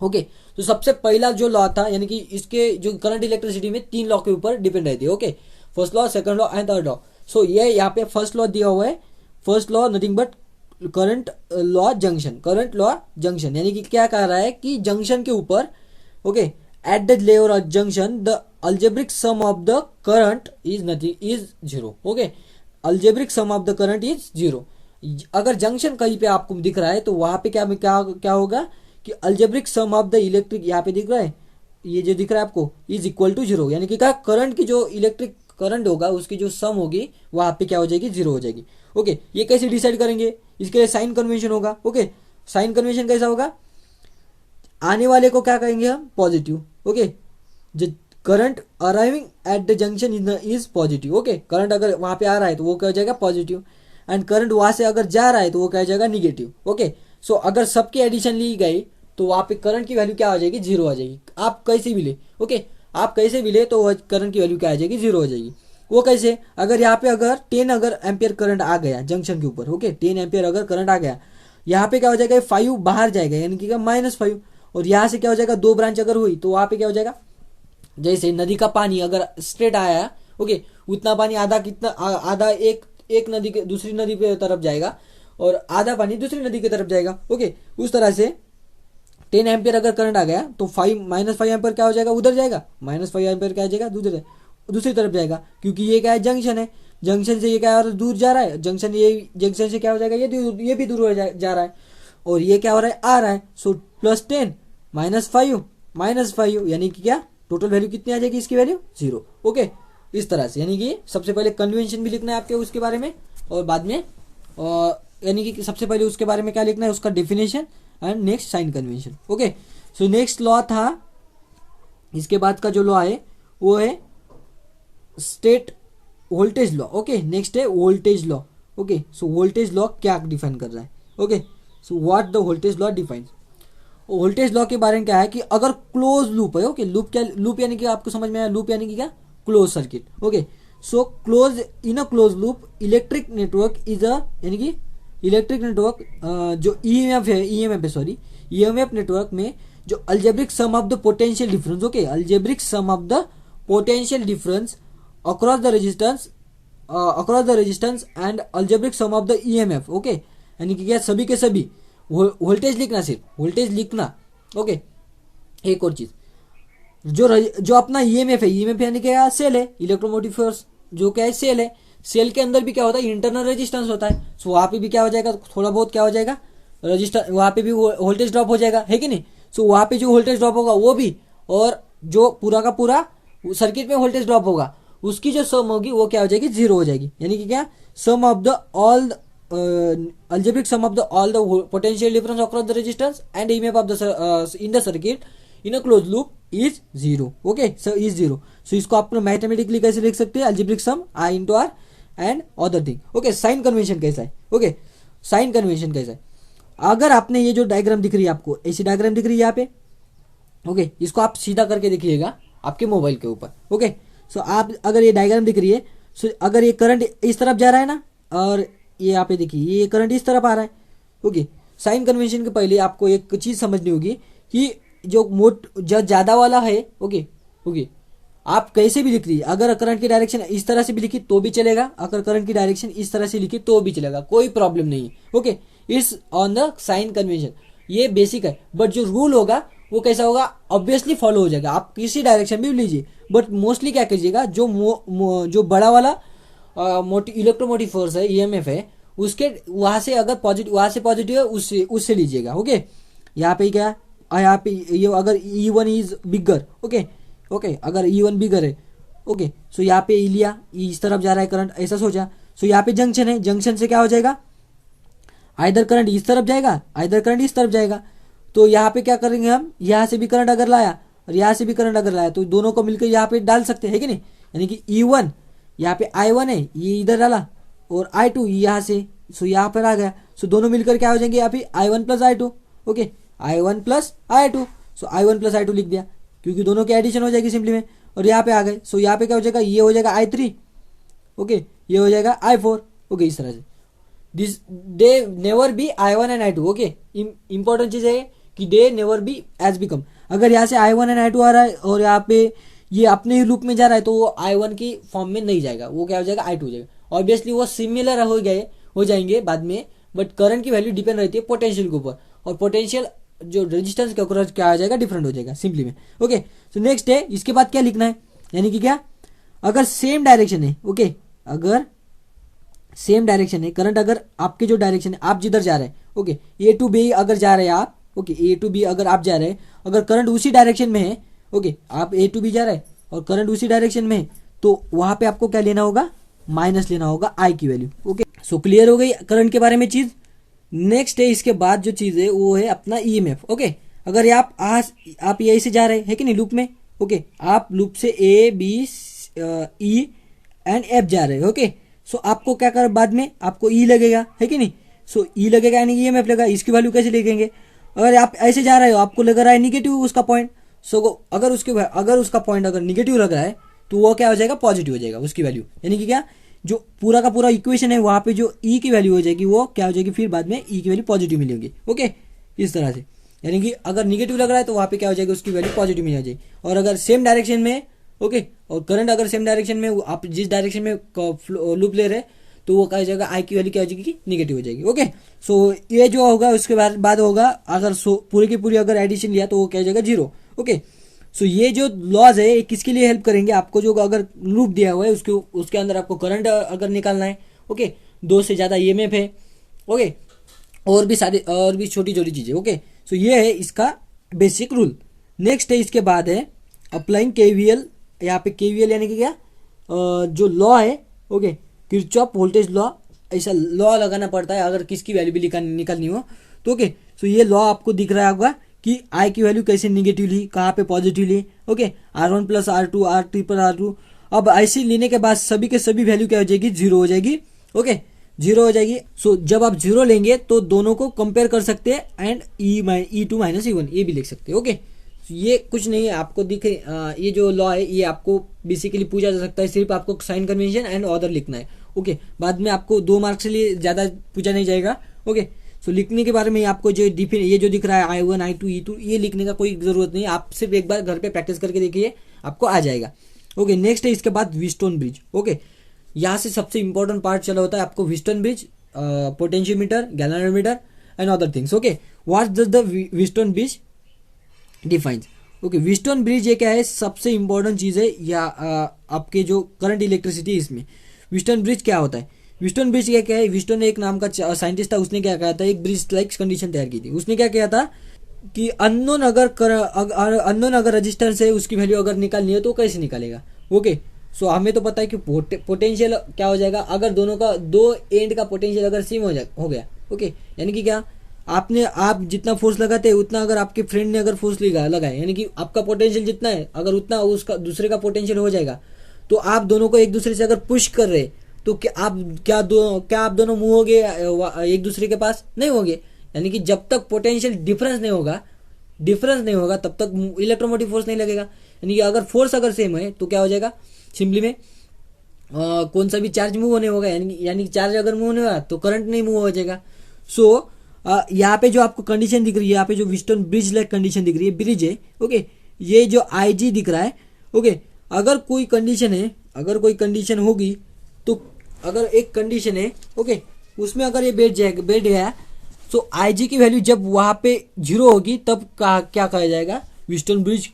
Okay, तो सबसे पहला जो लॉ था यानी कि इसके जो करंट इलेक्ट्रिसिटी में 3 लॉ के ऊपर डिपेंड रहती है। Okay, first law, second law and third law. So ये यहाँ पे फर्स्ट लॉ दिया हुआ है, first law nothing but current law junction, current law junction यानी कि क्या कह रहा है कि जंक्शन के ऊपर, okay, at the level of junction the algebraic sum of the current is 0। Okay, algebraic sum of the current is 0। अगर जंक्शन कहीं पे आपको दिख रहा है तो वहां पे क्या होगा कि algebraic sum of the electric, यहाँ पे दिख रहा है, ये जो दिख रहा है आपको, इज इक्वल टू 0, यानी कि क्या, करंट की जो इलेक्ट्रिक करंट होगा उसकी जो सम होगी वहां पे क्या हो जाएगी, 0 हो जाएगी। ओके, ये कैसे डिसाइड करेंगे, इसके लिए साइन कन्वेंशन होगा। ओके, साइन कन्वेंशन कैसा होगा, आने वाले को क्या कहेंगे हम, पॉजिटिव। ओके, जो current arriving at the junction is positive. Okay, current अगर वहां पे आ रहा है तो वो क्या हो जाएगा, पॉजिटिव, एंड करंट वहां से अगर जा रहा है तो वो क्या हो जाएगा, निगेटिव। ओके, सो अगर सबकी एडिशन ली गई तो वहां पे करंट की वैल्यू क्या हो जाएगी, 0 आ जाएगी। आप कैसे भी ले, ओके, आप कैसे भी ले तो करंट की वैल्यू क्या आ जाएगी, 0 हो जाएगी। वो कैसे, अगर यहाँ पे अगर 10 अगर एम्पियर करंट आ गया जंक्शन के ऊपर, ओके, 10 एम्पियर अगर करंट आ गया, यहाँ पे क्या हो जाएगा, 5 बाहर जाएगा यानी कि -5, और यहाँ से क्या हो जाएगा, 2 ब्रांच अगर हुई तो वहां पे क्या हो जाएगा, जैसे नदी का पानी अगर स्ट्रेट आया, ओके, उतना पानी आधा एक नदी के दूसरी नदी पे तरफ जाएगा और आधा पानी दूसरी नदी की तरफ जाएगा। ओके, उस तरह से 10 एम्पियर अगर करंट आ गया तो -5 एम्पियर क्या हो जाएगा, उधर जाएगा, -5 एम्पियर क्या हो जाएगा, दूसरी तरफ जाएगा, क्योंकि ये क्या है, जंक्शन है, जंक्शन से ये क्या है, दूर जा रहा है, जंक्शन से क्या हो जाएगा, ये भी दूर जा रहा है, और ये क्या हो रहा है, आ रहा है। सो +10 -5 यानी कि क्या, टोटल वैल्यू कितनी आ जाएगी, इसकी वैल्यू 0। ओके, इस तरह से, यानी कि सबसे पहले कन्वेंशन भी लिखना है आपके उसके बारे में, और बाद में यानी कि सबसे पहले उसके बारे में क्या लिखना है, उसका definition, and next sign convention. Okay, so next law था, इसके बाद का जो लॉ है वो है state voltage law. Okay, next है voltage law. Okay, so voltage law क्या डिफाइन कर रहा है, okay, so what the voltage law defines. Voltage law के बारे में क्या है कि अगर क्लोज लूप है, ओके, लूप यानी कि आपको समझ में आया, लूप यानी कि क्या, close circuit. Okay, so close in a close loop electric network is a, यानी कि इलेक्ट्रिक नेटवर्क जो ईएमएफ रेटवर्क में जो algebraic sum of the potential difference, okay, algebraic sum of the potential difference across the resistance and algebraic sum of the EMF. Okay, यानी कि क्या, सभी के सभी वोल्टेज लिखना, सिर्फ वोल्टेज लिखना। ओके, एक और चीज, जो अपना ईएमएफ है, ईएमएफ यानी क्या, सेल है, इलेक्ट्रोमोटिव फोर्स जो क्या है, सेल है, सेल के अंदर भी क्या होता है, इंटरनल रेजिस्टेंस होता है। सो वहां पे भी क्या हो जाएगा, थोड़ा बहुत क्या हो जाएगा, रजिस्टर, वहां पे भी वोल्टेज ड्रॉप हो जाएगा, है कि नहीं। सो वहां पे जो वोल्टेज ड्रॉप होगा वो भी, और जो पूरा का पूरा सर्किट में वोल्टेज ड्रॉप होगा उसकी जो सम होगी वो क्या हो जाएगी, 0 हो जाएगी। यानी कि क्या, sum of the all algebraic sum of all the potential difference across the resistance and EMF of the in the circuit in a closed loop is 0। okay, so is 0। so इसको आप मैथमेटिकली कैसे लिख सकते हैं, algebraic sum I into R and other thing। okay, sign convention कैसा है, okay, sign convention कैसा है, अगर आपने ये जो डायग्राम दिख रही है आपको, ऐसी डायग्राम दिख रही है यहाँ पे, ओके, इसको आप सीधा करके देखिएगा आपके मोबाइल के ऊपर। ओके, सो आप अगर ये डायग्राम दिख रही है, सो अगर ये करंट इस तरफ जा रहा है ना, और ये यहाँ पे देखिए ये करंट इस तरफ आ रहा है। ओके, साइन कन्वेंशन के पहले आपको एक चीज समझनी होगी कि जो ज्यादा वाला है, ओके ओके, आप कैसे भी लिख रही, अगर करंट की डायरेक्शन इस तरह से भी लिखी तो भी चलेगा, अगर करंट की डायरेक्शन इस तरह से लिखी तो भी चलेगा, कोई प्रॉब्लम नहीं है। ओके, इस ऑन द साइन कन्वेंशन, ये बेसिक है। बट जो रूल होगा वो कैसा होगा, ऑब्वियसली फॉलो हो जाएगा, आप किसी डायरेक्शन भी लीजिए। बट मोस्टली क्या कीजिएगा, जो बड़ा वाला इलेक्ट्रोमोटिव फोर्स है, ईएमएफ है, उसके वहां से अगर पॉजिटिव, वहां से पॉजिटिव है उससे लीजिएगा। ओके, यहाँ पे क्या, यहाँ पे ये अगर E1 is bigger, okay okay, अगर E1 बिगर है, ओके, सो यहाँ पे E लिया, इस तरफ जा रहा है करंट, ऐसा सोचा। सो यहाँ पे जंक्शन है, जंक्शन से क्या हो जाएगा, आइदर करंट इस तरफ जाएगा, आइदर करंट इस तरफ जाएगा। तो यहाँ पे क्या करेंगे हम, यहाँ से भी करंट अगर लाया और यहाँ से भी करंट अगर लाया तो दोनों को मिलकर यहाँ पे डाल सकते हैं कि नहीं, यानी कि E1 यहाँ पे I1 है, ये इधर डाला, और I2 यहाँ से, सो यहाँ पर आ गया। सो दोनों मिलकर क्या हो जाएंगे, यहाँ पे I1 plus I2, okay, I1 plus I2, सो I1 प्लस I2 लिख दिया, क्योंकि दोनों की एडिशन हो जाएगी सिंपली में। और यहाँ पे आ गए, सो यहाँ पे क्या हो जाएगा, ये हो जाएगा I3, ओके, ये हो जाएगा I4, ओके, इस तरह से। This they never be I1 and I2, okay, important चीज है कि they never be as become. अगर यहाँ से I1 एंड I2 आ रहा है और यहाँ पे ये अपने ही लूप में जा रहा है तो वो I1 की फॉर्म में नहीं जाएगा, वो क्या हो जाएगा, I2 हो जाएगा। ऑब्वियसली वो सिमिलर हो जाएंगे बाद में, बट करंट की वैल्यू डिपेंड रहती है पोटेंशियल के ऊपर, और पोटेंशियल जो रेजिस्टेंस के ऊपर क्या आ जाएगा, डिफरेंट हो जाएगा सिंपली में। ओके, सो नेक्स्ट है, इसके बाद क्या लिखना है, यानी कि क्या, अगर सेम डायरेक्शन है, ओके, अगर सेम डायरेक्शन है करंट, अगर आपके जो डायरेक्शन है, आप जिधर जा रहे हैं, ओके, ए टू बी अगर जा रहे हैं आप, ओके, ए टू बी अगर आप जा रहे हैं, अगर करंट उसी डायरेक्शन में है, ओके, आप ए टू बी जा रहे हैं और करंट उसी डायरेक्शन में है, तो वहां पे आपको क्या लेना होगा, माइनस लेना होगा आई की वैल्यू। ओके, सो क्लियर हो गई करंट के बारे में चीज। नेक्स्ट है, इसके बाद जो चीज है वो है अपना ईएमएफ। ओके, अगर आप यही से जा रहे हैं कि नहीं लूप में, ओके, आप लूप से A B E and F जा रहे हैं, ओके, सो आपको क्या कर, बाद में आपको ई लगेगा, है कि नहीं, सो ई लगेगा यानी ईएमएफ लगेगा। इसकी वैल्यू कैसे लिखेंगे, अगर आप ऐसे जा रहे हो, आपको लग रहा है निगेटिव उसका पॉइंट, सो अगर उसका पॉइंट अगर निगेटिव लग रहा है तो वो क्या हो जाएगा, पॉजिटिव हो जाएगा उसकी वैल्यू, यानी कि क्या, जो पूरा का पूरा इक्वेशन है वहां पे जो ई की वैल्यू हो जाएगी वो क्या हो जाएगी, फिर बाद में ई की वैल्यू पॉजिटिव मिलेगी। ओके, इस तरह से, यानी कि अगर निगेटिव लग रहा है तो वहां पे क्या हो जाएगी, उसकी वैल्यू पॉजिटिव मिल जाएगी। और अगर सेम डायरेक्शन में, ओके, और करंट अगर सेम डायरेक्शन में, आप जिस डायरेक्शन में लूप ले रहे तो वो क्या हो जाएगा, आई की वैल्यू क्या हो जाएगी, निगेटिव हो जाएगी। ओके, सो ये जो होगा उसके बाद होगा, अगर पूरी की पूरी अगर एडिशन लिया तो वो क्या हो जाएगा, 0। ओके, सो ये जो लॉज है किसके लिए हेल्प करेंगे आपको, जो अगर लूप दिया हुआ है उसके अंदर आपको करंट अगर निकालना है, ओके, 2 से ज्यादा ईएमएफ है, ओके, और भी छोटी छोटी चीजें। ओके, सो ये है इसका बेसिक रूल। नेक्स्ट है, इसके बाद है अप्लाइंग केवीएल। यहाँ पे केवीएल यानी कि क्या, जो लॉ है, ओके, किरचॉफ वोल्टेज लॉ, ऐसा लॉ लगाना पड़ता है अगर किसकी वैल्यू भी निकालनी हो तो। ओके, सो ये लॉ आपको दिख रहा होगा कि आई की वैल्यू कैसे निगेटिव ली, कहाँ पे पॉजिटिव ली। Okay, R1 plus R2, R3 पर R2। अब ऐसे लेने के बाद सभी के सभी वैल्यू क्या हो जाएगी, 0 हो जाएगी। ओके, 0 हो जाएगी। सो जब आप 0 लेंगे तो दोनों को कंपेयर कर सकते हैं एंड E2 माइनस E1 ये भी लिख सकते हैं। ओके, ये कुछ नहीं है, आपको दिखे ये जो लॉ है ये आपको बेसिकली पूछा जा सकता है, सिर्फ आपको साइन कन्वेंशन एंड ऑर्डर लिखना है। ओके, बाद में आपको 2 मार्क्स के लिए ज्यादा पूछा नहीं जाएगा। ओके, सो लिखने के बारे में आपको जो ये जो दिख रहा है I1 I2 E2 ये लिखने का कोई जरूरत नहीं, आप सिर्फ एक बार घर पे प्रैक्टिस करके देखिए, आपको आ जाएगा। ओके, नेक्स्ट है इसके बाद व्हीटस्टोन ब्रिज। ओके, यहाँ से सबसे इंपॉर्टेंट पार्ट चला होता है आपको Wheatstone bridge, potentiometer, galvanometer and other things. Okay, what does the Wheatstone bridge defines. Okay, Wheatstone bridge ये क्या है, सबसे इंपॉर्टेंट चीज है या आपके जो करंट इलेक्ट्रिसिटी इसमें व्हीटस्टोन ब्रिज क्या होता है। व्हीटस्टोन ब्रिज क्या है, व्हीटस्टोन एक नाम का साइंटिस्ट था, उसने क्या कहा था, एक ब्रिज लाइक कंडीशन तैयार की थी। उसने क्या किया था कि अननोन अगर रजिस्टेंस है उसकी वैल्यू अगर निकालनी है तो कैसे निकालेगा। ओके, सो हमें तो पता है कि पोटेंशियल क्या हो जाएगा, अगर दोनों का 2 एंड का पोटेंशियल अगर सेम हो गया। ओके, यानी कि क्या, आप जितना फोर्स लगाते हैं उतना अगर आपके फ्रेंड ने अगर फोर्स लगाया, यानी कि आपका पोटेंशियल जितना है अगर उतना उसका दूसरे का पोटेंशियल हो जाएगा, तो आप दोनों को एक दूसरे से अगर पुश कर रहे तो क्या आप दोनों मुंह होंगे एक दूसरे के पास, नहीं होंगे। यानी कि जब तक पोटेंशियल डिफरेंस नहीं होगा तब तक इलेक्ट्रोमोटिव फोर्स नहीं लगेगा। यानी कि अगर फोर्स अगर सेम है तो क्या हो जाएगा, सिंपली में कौन सा भी चार्ज मूव होने होगा, यानी कि चार्ज अगर मूव नहीं होगा तो करंट नहीं मूव हो जाएगा। सो यहाँ पे जो आपको कंडीशन दिख रही है, यहाँ पे जो व्हीटस्टोन ब्रिज लाइक कंडीशन दिख रही है, ब्रिज है, ओके, ये जो IG दिख रहा है, ओके, अगर कोई कंडीशन है, अगर कोई कंडीशन होगी तो अगर एक कंडीशन है, ओके, उसमें अगर ये बैठ गया तो IG की वैल्यू जब वहाँ पे 0 होगी तब क्या कहा जाएगा, व्हीटस्टोन ब्रिज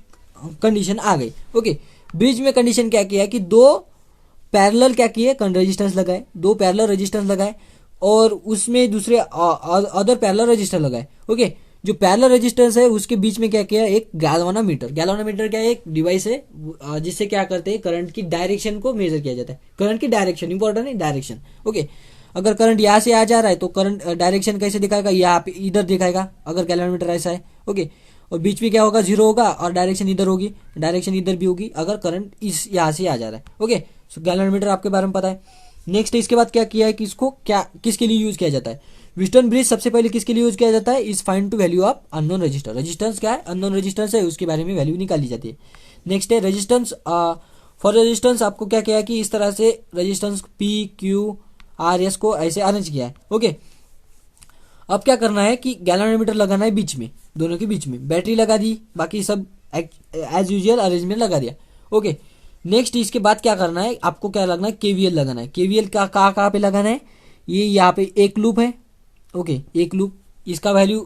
कंडीशन आ गई, ओके। ब्रिज में कंडीशन क्या किया कि दो पैरेलल क्या किए, रेजिस्टेंस लगाए, दो पैरेलल रेजिस्टेंस लगाए और उसमें दूसरे अदर पैरेलल रेजिस्टर लगाए, ओके। जो पैरेलल रेजिस्टेंस है उसके बीच में क्या किया, एक गैल्वानोमीटर। गैल्वानोमीटर क्या है, एक डिवाइस है जिससे क्या करते हैं, करंट की डायरेक्शन को मेजर किया जाता है। करंट की डायरेक्शन इंपॉर्टेंट है, डायरेक्शन, ओके। अगर करंट यहाँ से आ जा रहा है तो करंट डायरेक्शन कैसे दिखाएगा, यहाँ पे इधर दिखाएगा अगर गैल्वानोमीटर ऐसा है, ओके। और बीच में क्या होगा, 0 होगा और डायरेक्शन इधर होगी, डायरेक्शन इधर भी होगी अगर करंट इस यहाँ से आ जा रहा है, ओके। सो गैल्वानोमीटर आपके बारे में पता है। नेक्स्ट इसके बाद क्या किया है कि इसको क्या किसके लिए यूज किया जाता है, व्हीटस्टोन ब्रिज सबसे पहले किसके लिए यूज किया जाता है, is find to value of unknown register. Resistance क्या है, अननोन रजिस्टेंस है, उसके बारे में वैल्यू निकाली जाती है। नेक्स्ट है रेजिस्टेंस। फॉर रेजिस्टेंस आपको क्या किया है कि इस तरह से रेजिस्टेंस PQRS को ऐसे अरेंज किया है, ओके। अब क्या करना है कि गैल्वानोमीटर लगाना है बीच में, दोनों के बीच में बैटरी लगा दी, बाकी सब एज यूजुअल अरेंजमेंट लगा दिया, ओके। नेक्स्ट इसके बाद क्या करना है, आपको क्या लगना है, KVL लगाना है। KVL का कहाँ पे लगाना है, ये यहाँ पे एक लूप है, ओके, एक लूप, इसका वैल्यू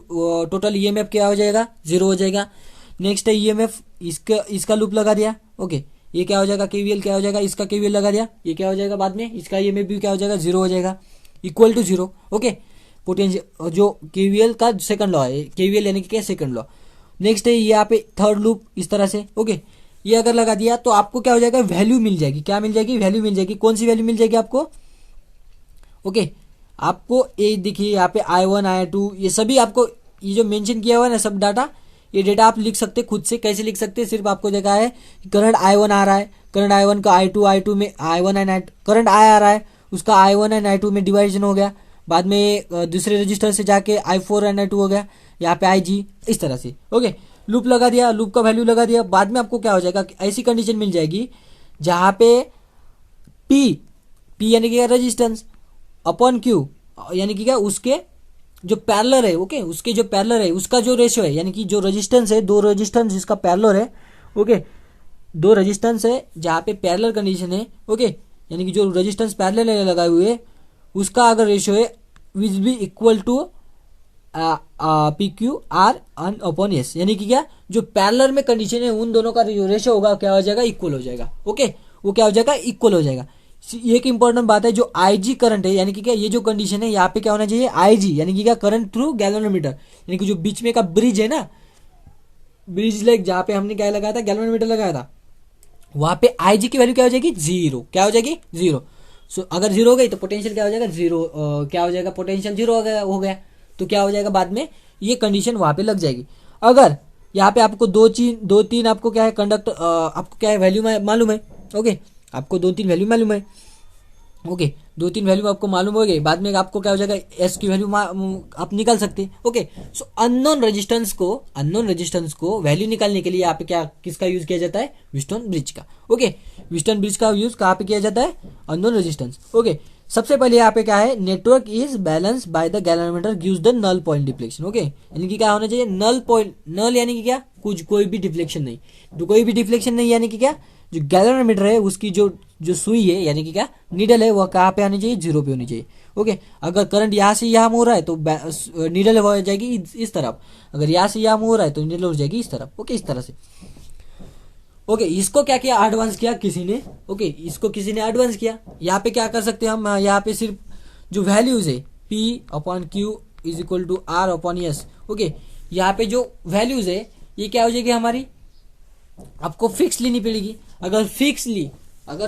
टोटल EMF क्या हो जाएगा, 0 हो जाएगा। नेक्स्ट है EMF, इसका लूप लगा दिया, ओके, ये क्या हो जाएगा, KVL क्या हो जाएगा, इसका KVL लगा दिया, ये क्या हो जाएगा, बाद में इसका EMF भी क्या हो जाएगा, 0 हो जाएगा, इक्वल टू 0, ओके। पोटेंशियल जो KVL का सेकंड लॉ है, KVL यानी कि क्या, सेकंड लॉ। नेक्स्ट है यहाँ पे थर्ड लूप इस तरह से, ओके। ये अगर लगा दिया तो आपको क्या हो जाएगा, वैल्यू मिल जाएगी, क्या मिल जाएगी, वैल्यू मिल जाएगी। कौन सी वैल्यू मिल जाएगी आपको, ओके। आपको ये देखिए यहाँ पे I1 I2 ये सभी आपको ये जो मेंशन किया हुआ है ना सब डाटा, ये डेटा आप लिख सकते खुद से। कैसे लिख सकते हैं, सिर्फ आपको देखा है करंट I1 आ रहा है, करंट I1 का I2 में I1 and I2 current I आ रहा है, उसका I1 एंड I2 में डिवाइजन हो गया, बाद में दूसरे रजिस्टर से जाके I4 एंड I2 हो गया, यहाँ पे IG, इस तरह से, ओके। लूप लगा दिया, लूप का वैल्यू लगा दिया, बाद में आपको क्या हो जाएगा, ऐसी कंडीशन मिल जाएगी जहां पे P यानी कि रेजिस्टेंस अपॉन Q यानी कि क्या, उसके जो पैरेलल है, ओके, उसके जो पैरेलल है उसका जो रेशियो है, यानी कि जो रेजिस्टेंस है, दो रेजिस्टेंस जिसका पैरेलल है, ओके, दो रेजिस्टेंस है जहां पे पैरेलल कंडीशन है, ओके, यानी कि जो रेजिस्टेंस पैरेलल है लगाए हुए उसका अगर रेशियो है will be equal to PQR upon S, यानी कि क्या, जो पैरेलल में कंडीशन है उन दोनों का जो रेशियो होगा क्या हो जाएगा, इक्वल हो जाएगा, ओके। वो क्या हो जाएगा, इक्वल हो जाएगा। एक इंपॉर्टेंट बात है, जो IG करंट है, यानी कि क्या, ये जो कंडीशन है यहाँ पे क्या होना चाहिए, IG यानी कि क्या, करंट थ्रू गैल्वानोमीटर, यानी कि जो बीच में का ब्रिज है ना, ब्रिज लाइक जहाँ पे हमने क्या लगाया था, गैल्वानोमीटर लगाया था, वहां पे IG की वैल्यू क्या हो जाएगी, 0, क्या हो जाएगी, 0। सो अगर 0 हो गई तो पोटेंशियल क्या हो जाएगा, 0, क्या हो जाएगा, पोटेंशियल 0 हो गया तो क्या हो जाएगा, बाद में ये कंडीशन वहां पे लग जाएगी। अगर यहाँ पे आपको दो तीन आपको क्या है, कंडक्ट आपको क्या है, वैल्यू मालूम है, ओके, आपको 2-3 वैल्यू मालूम है, ओके, 2-3 वैल्यू आपको मालूम हो गई, बाद में आपको क्या हो जाएगा, S की वैल्यू आप निकाल सकते हैं, ओके। सो अननोन रेजिस्टेंस को वैल्यू निकालने के लिए यहाँ पे क्या, किसका यूज किया जाता है, व्हीटस्टोन ब्रिज का, ओके। व्हीटस्टोन ब्रिज का यूज कहाँ पे किया जाता है, अननोन रेजिस्टेंस, ओके। सबसे पहले यहाँ पे क्या है, network is balance by the galvanometer gives the null point deflection, okay, यानी कि क्या होना चाहिए, नल पॉइंट, नल यानी कि क्या, कुछ कोई भी डिफ्लेक्शन नहीं, तो कोई भी डिफ्लेक्शन नहीं यानी कि क्या, जो गैल्वानोमीटर है उसकी जो सुई है यानी कि क्या, नीडल है, वह कहाँ पे आनी चाहिए, 0 पे होनी चाहिए, ओके। अगर करंट यहाँ से यहाँ हो रहा है तो नीडल हो जाएगी इस तरफ, अगर यहाँ से यहाँ हो रहा है तो नीडल हो जाएगी इस तरफ, ओके, इस तरह से, ओके। इसको क्या किया, एडवांस किया किसी ने, ओके, इसको किसी ने एडवांस किया। यहाँ पे क्या कर सकते हैं हम, यहाँ पे सिर्फ जो वैल्यूज है P upon Q is equal to R upon S, okay, यहाँ पे जो वैल्यूज है ये क्या हो जाएगी हमारी, आपको फिक्स लेनी पड़ेगी। अगर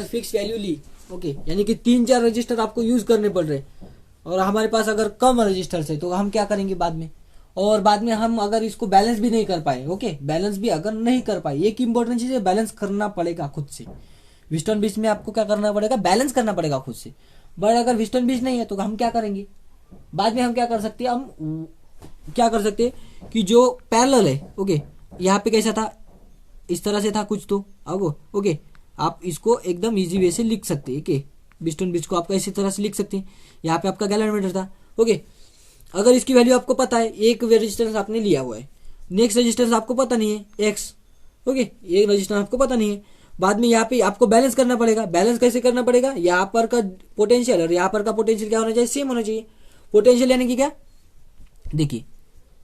फिक्स वैल्यू ली, ओके, यानी कि 3-4 रजिस्टर आपको यूज करने पड़ रहे और हमारे पास अगर कम रजिस्टर है तो हम क्या करेंगे बाद में, और बाद में हम अगर इसको बैलेंस भी नहीं कर पाए, ओके, बैलेंस भी अगर नहीं कर पाए, एक इंपॉर्टेंट चीज है, बैलेंस करना पड़ेगा खुद से। व्हीटस्टोन ब्रिज में आपको क्या करना पड़ेगा, बैलेंस करना पड़ेगा खुद से। बट अगर व्हीटस्टोन ब्रिज नहीं है तो हम क्या करेंगे, बाद में हम क्या कर सकते हैं, हम क्या कर सकते हैं कि जो पैरेलल है, ओके, यहाँ पे कैसा था, इस तरह से था कुछ तो, अब ओके, आप इसको एकदम इजी वे से लिख सकते हैं, ओके, व्हीटस्टोन ब्रिज को आप इसी तरह से लिख सकते हैं। यहाँ पे आपका गैल्वानोमीटर था, ओके। अगर इसकी वैल्यू आपको पता है, एक रेजिस्टेंस आपने लिया हुआ है, नेक्स्ट रेजिस्टेंस आपको पता नहीं है एक्स, ओके, एक रेजिस्टेंस आपको पता नहीं है, बाद में यहाँ पे आपको बैलेंस करना पड़ेगा। बैलेंस कैसे करना पड़ेगा, यहाँ पर का पोटेंशियल और यहाँ पर का पोटेंशियल क्या होना चाहिए, सेम होना चाहिए। पोटेंशियल यानी कि क्या, देखिए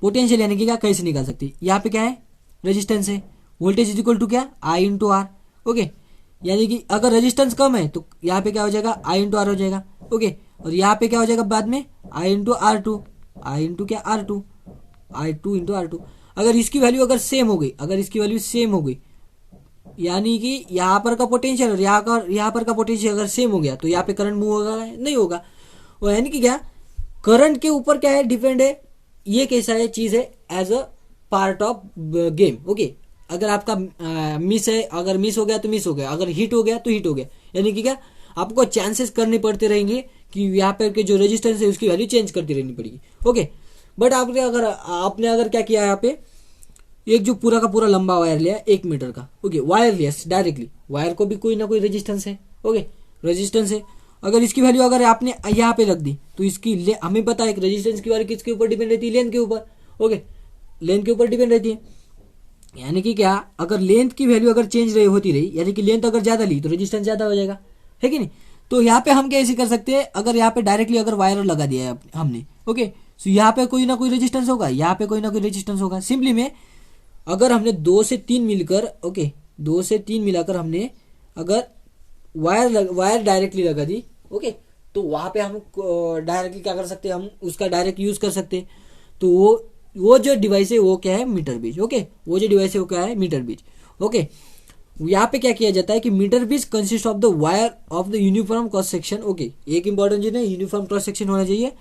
पोटेंशियल यानी कि क्या, कैसे निकाल सकते हैं, यहाँ पे क्या है, रेजिस्टेंस है, वोल्टेज इज इक्वल टू क्या, आई इंटू आर, ओके, यानी कि अगर रेजिस्टेंस कम है तो यहाँ पे क्या हो जाएगा, आई इंटू आर हो जाएगा, ओके, और यहाँ पे क्या हो जाएगा बाद में, I into R two, I into क्या, R two, I two into R two. अगर इसकी वैल्यू अगर सेम हो गई, अगर इसकी वैल्यू सेम हो गई, यानी कि यहाँ पर का पोटेंशियल और यहाँ पर का पोटेंशियल अगर सेम हो गया तो यहाँ पे करंट मूव होगा, नहीं होगा। और यानी कि क्या, करंट के ऊपर क्या है, डिपेंड है, ये कैसा है चीज है, as a part of game, okay. अगर आपका मिस है, अगर मिस हो गया तो मिस हो गया, अगर हिट हो गया तो हिट हो गया, यानी कि क्या, आपको चांसेस करने पड़ते रहेंगे कि यहाँ पर के जो रेजिस्टेंस है उसकी वैल्यू चेंज करती रहनी पड़ेगी, ओके। बट आपने अगर क्या किया, यहाँ पे एक जो पूरा का पूरा लंबा वायर लिया 1 मीटर का, ओके, वायरलेस डायरेक्टली, वायर को भी कोई ना कोई रेजिस्टेंस है, ओके, रेजिस्टेंस है। अगर इसकी वैल्यू अगर आपने यहाँ पे रख दी तो इसकी हमें पता है कि रेजिस्टेंस की वैल्यू किसके ऊपर डिपेंड रहती है, लेंथ के ऊपर, ओके, लेंथ के ऊपर डिपेंड रहती है। यानी कि क्या, अगर लेंथ की वैल्यू अगर चेंज होती रही, यानी कि लेंथ अगर ज्यादा ली तो रेजिस्टेंस ज्यादा हो जाएगा, है कि नहीं। तो यहाँ पे हम कैसे कर सकते हैं, अगर यहाँ पे डायरेक्टली अगर वायर लगा दिया है हमने, ओके, तो यहाँ पे कोई ना कोई रेजिस्टेंस होगा, यहाँ पे कोई ना कोई रेजिस्टेंस होगा। सिंपली में अगर हमने 2 से 3 मिलकर, ओके, 2 से 3 मिलाकर हमने अगर वायर डायरेक्टली लगा दी, ओके, तो वहां पे हम डायरेक्टली क्या कर सकते हैं, हम उसका डायरेक्ट यूज कर सकते हैं। तो वो जो डिवाइस है वो क्या है, मीटर बीज, ओके, वो जो डिवाइस है वो क्या है, मीटर बीज, ओके। यहाँ पे क्या किया जाता है कि metre bridge consist of the wire of the uniform cross section, okay, एक इंपॉर्टेंट चीज है, यूनिफॉर्म क्रॉस सेक्शन होना चाहिए,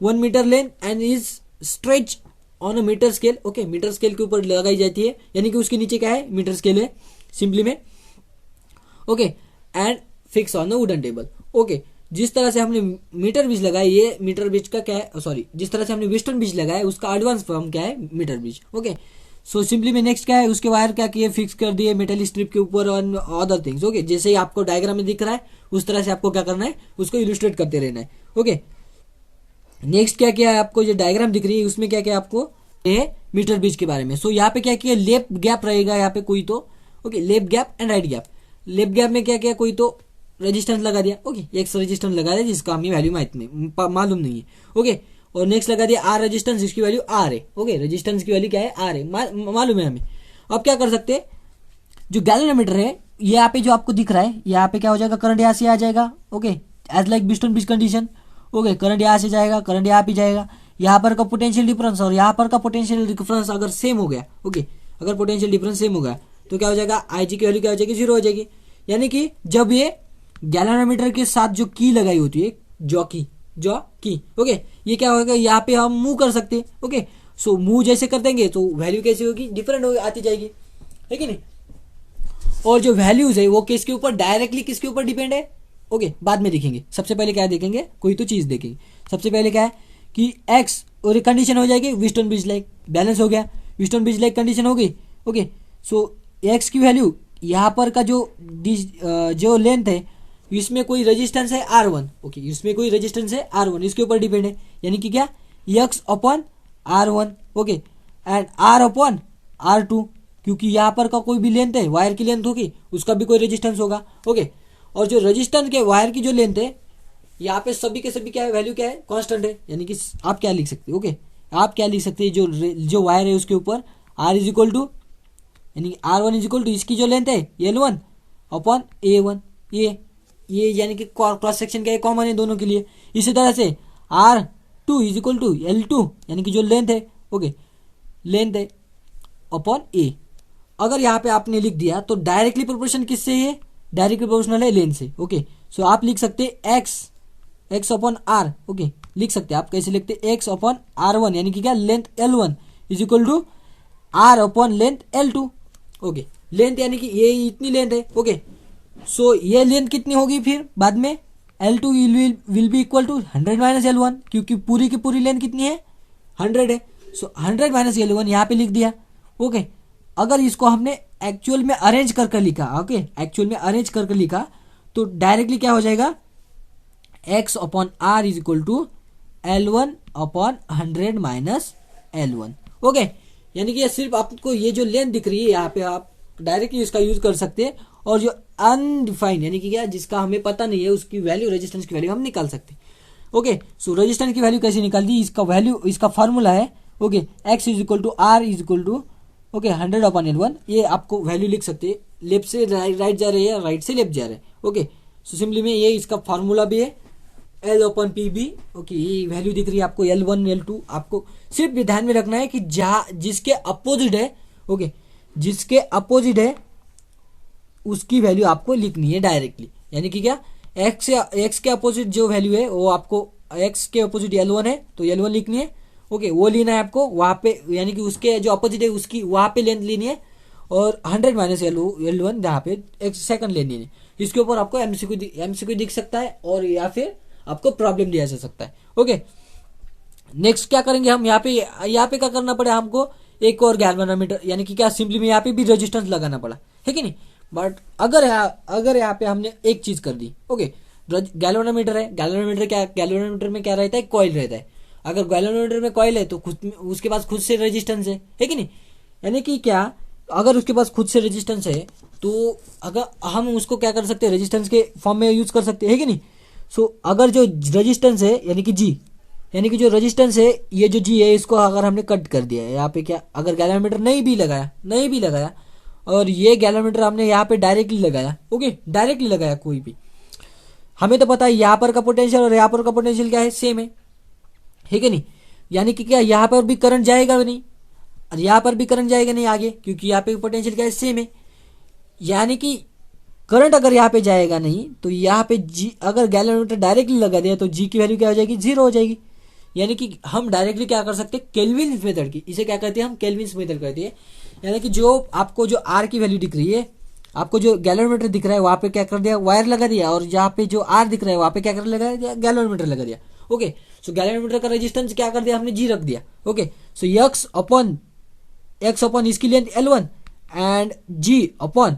1 metre length and is stretch on a metre scale, okay, metre scale के ऊपर लगाई जाती है, यानी कि उसके नीचे क्या है, मीटर स्केल है सिंपली में, okay, and fix on the wooden table, okay. जिस तरह से हमने मीटर बीज लगाया, ये मीटर बीज का क्या है, सॉरी, जिस तरह से हमने वेस्टर्न बीज लगाया उसका एडवांस फॉर्म क्या है, मीटर बीज, ओके। सो सिंपली में नेक्स्ट क्या है, उसके वायर क्या किए, फिक्स कर दिए मेटल स्ट्रिप के ऊपर और अदर थिंग्स, ओके। जैसे ही आपको डायग्राम में दिख रहा है उस तरह से आपको क्या करना है, उसको इलस्ट्रेट करते रहना है, ओके। नेक्स्ट क्या किया है, आपको जो डायग्राम दिख रही है उसमें क्या क्या आपको मीटर बीज के बारे में। सो यहाँ पे क्या किया, लेफ्ट गैप रहेगा यहाँ पे कोई तो, okay, left gap and right gap. Left gap में क्या किया, कोई तो रेजिस्टेंस लगा दिया, ओके, एक रेजिस्टेंस लगा दिया जिसका हमें वैल्यू मालूम नहीं है, ओके। और नेक्स्ट लगा दिया आर रेजिस्टेंस, जिसकी वैल्यू आर है, ओके, रेजिस्टेंस की वैल्यू क्या है, आर है, मालूम है हमें। अब क्या कर सकते हैं, जो गैल्वेनोमीटर है यहाँ पे जो आपको दिख रहा है, यहाँ पे क्या हो जाएगा, करंट यहाँ से आ जाएगा, ओके, एज लाइक बिस्टन बीज कंडीशन, ओके, करंट यहाँ से जाएगा, करंट यहाँ पे जाएगा, यहाँ पर का पोटेंशियल डिफरेंस और यहाँ पर का पोटेंशियल डिफरेंस अगर सेम हो गया, ओके, अगर पोटेंशियल डिफरेंस सेम हो गया तो क्या हो जाएगा, आईजी की वैल्यू क्या हो जाएगी, 0 हो जाएगी। यानी कि जब ये गैल्वेनोमीटर के साथ जो की लगाई होती है, जो की, ओके, ये क्या होगा, यहाँ पे हम मूव कर सकते हैं, ओके। सो मूव जैसे कर देंगे तो वैल्यू कैसी होगी, डिफरेंट आती जाएगी, है कि नहीं। और जो वैल्यूज है वो किसके ऊपर, डायरेक्टली किसके ऊपर डिपेंड है, ओके, बाद में देखेंगे। सबसे पहले क्या देखेंगे, कोई तो चीज देखेंगे। सबसे पहले क्या है कि एक्स और कंडीशन हो जाएगी विस्टन ब्रिज लाइक, बैलेंस हो गया, विस्टन ब्रिज लाइक कंडीशन हो गई, ओके। सो एक्स की वैल्यू यहाँ पर का जो लेंथ है इसमें कोई रेजिस्टेंस है R1, ओके, इसमें कोई रेजिस्टेंस है R1, इसके ऊपर डिपेंड है, यानी कि क्या, x upon R1, okay, and R upon R2, क्योंकि यहाँ पर का कोई भी लेंथ है, वायर की लेंथ होगी, उसका भी कोई रेजिस्टेंस होगा, ओके। और जो रेजिस्टेंस के वायर की जो लेंथ है, यहाँ पे सभी के सभी क्या है, वैल्यू क्या है, कांस्टेंट है। यानी कि आप क्या लिख सकते हैं, ओके, आप क्या लिख सकते हैं, जो वायर है उसके ऊपर R इज इक्वल टू, यानी R1 इज इक्वल टू इसकी जो लेंथ है L1 अपॉन A1, ये यानी कि क्रॉस सेक्शन क्या है, कॉमन है दोनों के लिए। इसी तरह से R2 is equal to L2, यानी कि जो लेंथ है, ओके, लेंथ है अपॉन A। अगर यहाँ पे आपने लिख दिया तो डायरेक्टली प्रोपोर्शन किससे है, डायरेक्टली प्रोपोर्शनल है लेंथ से, ओके। सो आप लिख सकते हैं एक्स अपॉन आर, ओके, लिख सकते हैं आप, कैसे लिखते हैं, एक्स अपॉन R1, यानी कि क्या, length L1 is equal to R upon length L2, okay. Length यानी कि ये इतनी लेंथ है, ओके। सो ये लेंथ कितनी होगी फिर बाद में, L2 will be equal to 100 minus L1, क्योंकि पूरी की पूरी लेंथ कितनी है, 100 है। सो 100 माइनस L1 यहाँ पे लिख दिया, ओके। अगर इसको हमने एक्चुअल में अरेंज करके लिखा, ओके, एक्चुअल में अरेंज करके लिखा तो डायरेक्टली क्या हो जाएगा, x upon R is equal to L1 upon 100 minus L1। Okay, यानी कि सिर्फ आपको ये जो लेंथ दिख रही है यहाँ पे आप डायरेक्टली इसका यूज कर सकते हैं, और जो अनडिफाइंड यानी कि क्या जिसका हमें पता नहीं है उसकी वैल्यू, रेजिस्टेंस की वैल्यू हम निकाल सकते हैं। ओके, सो रेजिस्टेंस की वैल्यू कैसे निकाल दी, इसका वैल्यू, इसका फॉर्मूला है okay, x is equal to R is equal to okay 100 upon L1। ये आपको वैल्यू लिख सकते हैं, लेफ्ट से राइट जा रहे हैं, राइट से लेफ्ट जा रहे हैं। ओके, सो सिंपली में ये इसका फार्मूला भी है L upon P B. Okay, ये वैल्यू दिख रही है आपको L1 L2। आपको सिर्फ ध्यान में रखना है कि जहां जिसके अपोजिट है, ओके, जिसके अपोजिट है उसकी वैल्यू आपको लिखनी है डायरेक्टली। यानी कि क्या, एक्स के अपोजिट जो वैल्यू है वो आपको, एक्स के अपोजिट L1 है तो L1 लिखनी है। ओके, वो लेना है आपको वहां पे, यानी कि उसके जो अपोजिट है उसकी वहां पे लेंथ लेनी है, और 100 माइनस L1 जहाँ पे एक सेकंड लेनी है। इसके ऊपर आपको एमसीक्यू दिख सकता है, और या फिर आपको प्रॉब्लम दिया जा सकता है। ओके, नेक्स्ट क्या करेंगे हम, यहाँ पे क्या करना पड़ा हमको, एक और गैल्वेनोमीटर, यानी कि क्या सिंपली में यहाँ पे भी रेजिस्टेंस लगाना पड़ा है कि नहीं। बट अगर यहाँ पे हमने एक चीज कर दी, ओके, गैल्वेनोमीटर है, गैल्वेनोमीटर में क्या रहता है, कॉइल रहता है। अगर गैल्वेनोमीटर में कॉइल है तो उसके पास खुद से रेजिस्टेंस है कि नहीं। यानी कि क्या, अगर उसके पास खुद से रेजिस्टेंस है तो अगर हम उसको क्या कर सकते हैं, रेजिस्टेंस के फॉर्म में यूज कर सकते हैं कि नहीं। सो अगर जो रेजिस्टेंस है यानी कि जी, यानी कि जो रेजिस्टेंस है, ये जो जी है इसको अगर हमने कट कर दिया है यहाँ पे, क्या अगर गैल्वेनोमीटर नहीं भी लगाया और ये गैल्वेनोमीटर हमने यहाँ पे डायरेक्टली लगाया, ओके, डायरेक्टली लगाया कोई भी, हमें तो पता है यहाँ पर का पोटेंशियल और यहाँ पर का पोटेंशियल क्या है, सेम है कि नहीं। यानी कि क्या, यहाँ पर भी करंट जाएगा नहीं और यहाँ पर भी करंट जाएगा नहीं आगे, क्योंकि यहाँ पे पोटेंशियल क्या है, सेम है। यानी कि करंट अगर यहाँ पे जाएगा नहीं तो यहाँ पे जी, अगर गैल्वेनोमीटर डायरेक्टली लगा दिया तो जी की वैल्यू क्या हो जाएगी, 0 हो जाएगी। यानी कि हम डायरेक्टली क्या कर सकते हैं, केल्विन मेथड की, इसे क्या कहते हैं हम, केल्विन मेथड कहते हैं। यानी कि जो आपको जो आर की वैल्यू दिख रही है, आपको जो गैल्वेनोमीटर दिख रहा है वहां पे क्या कर दिया, वायर लगा दिया, और जहाँ पे जो आर दिख रहा है वहां पे क्या कर लगा दिया, गैल्वेनोमीटर लगा दिया। ओके, सो गैल्वेनोमीटर का रेजिस्टेंस क्या कर दिया हमने, जी रख दिया। ओके, सो एक्स अपॉन इसकी length L1 and G upon,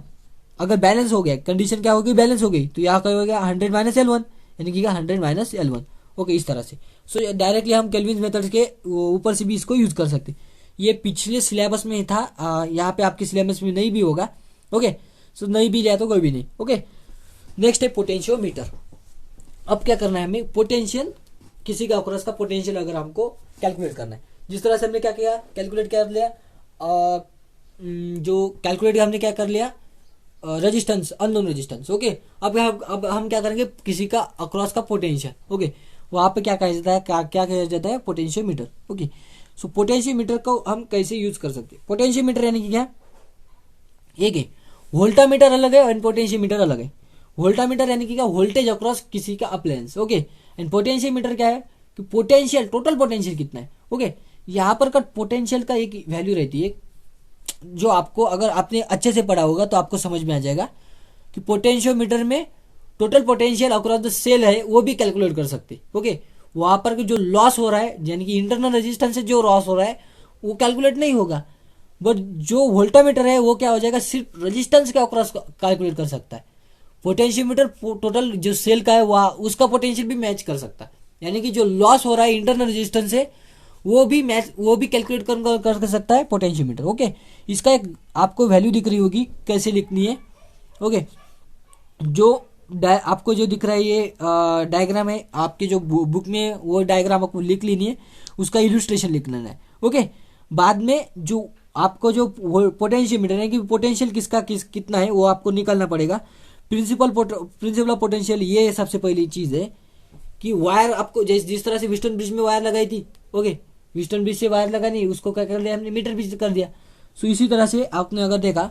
अगर बैलेंस हो गया, कंडीशन क्या होगी, बैलेंस हो गई, तो यहाँ क्या हो गया 100 माइनस L1, यानी कि 100 माइनस L1। ओके, इस तरह से। सो डायरेक्टली हम केल्विन मेथड के ऊपर से भी इसको यूज कर सकते। ये पिछले सिलेबस में था, यहाँ पे आपके सिलेबस में नहीं भी होगा। ओके, सो नहीं भी लिया तो कोई भी नहीं। ओके, नेक्स्ट है पोटेंशियोमीटर। अब क्या करना है हमें, पोटेंशियल, किसी का अक्रॉस का पोटेंशियल अगर हमको कैलकुलेट करना है, जिस तरह से हमने क्या किया, कैलकुलेट कर लिया, जो कैलकुलेट हमने क्या कर लिया, रेजिस्टेंस, अननोन रेजिस्टेंस। ओके, अब हम क्या करेंगे, किसी का अक्रॉस का पोटेंशियल। ओके, वहां पे क्या कहा जाता है, क्या कहा जाता है, पोटेंशियोमीटर। ओके, सो पोटेंशियोमीटर को हम कैसे यूज कर सकते हैं, पोटेंशियोमीटर यानी कि क्या, एक है वोल्टामीटर अलग है एंड पोटेंशियोमीटर अलग है। वोल्टामीटर यानी कि क्या, वोल्टेज अक्रॉस किसी का अप्लायंस। ओके, एंड पोटेंशियोमीटर क्या है कि पोटेंशियल, टोटल पोटेंशियल कितना है। ओके, यहाँ पर का पोटेंशियल का एक वैल्यू रहती है, जो आपको अगर आपने अच्छे से पढ़ा होगा तो आपको समझ में आ जाएगा कि पोटेंशियोमीटर में total potential across the cell है वो भी कैलकुलेट कर सकते। ओके, वहां पर जो लॉस हो रहा है, यानी कि इंटरनल रेजिस्टेंस से जो लॉस हो रहा है वो कैलकुलेट नहीं होगा, बट जो वोल्टामीटर है वो क्या हो जाएगा, सिर्फ रेजिस्टेंस के अक्रॉस कैलकुलेट कर सकता है। पोटेंशियोमीटर टोटल जो सेल का है वह उसका पोटेंशियल भी मैच कर सकता है, यानी कि जो लॉस हो रहा है इंटरनल रेजिस्टेंस से वो भी कैलकुलेट कर सकता है पोटेंशियोमीटर। ओके, इसका एक आपको वैल्यू दिख रही होगी, कैसे लिखनी है। ओके, जो आपको जो दिख रहा है ये डायग्राम है आपके जो बुक में, वो डायग्राम आपको लिख लेनी है, उसका इलस्ट्रेशन लिख लेना है। ओके, बाद में जो आपको जो पोटेंशियोमीटर है कि पोटेंशियल कितना है वो आपको निकालना पड़ेगा। प्रिंसिपल ऑफ पोटेंशियल, ये सबसे पहली चीज है कि वायर आपको जिस तरह से वेस्टर्न ब्रिज में वायर लगाई थी। ओके, वेस्टर्न ब्रिज से वायर लगानी, उसको क्या कर लिया हमने, मीटर ब्रिज कर दिया। सो इसी तरह से आपने अगर देखा,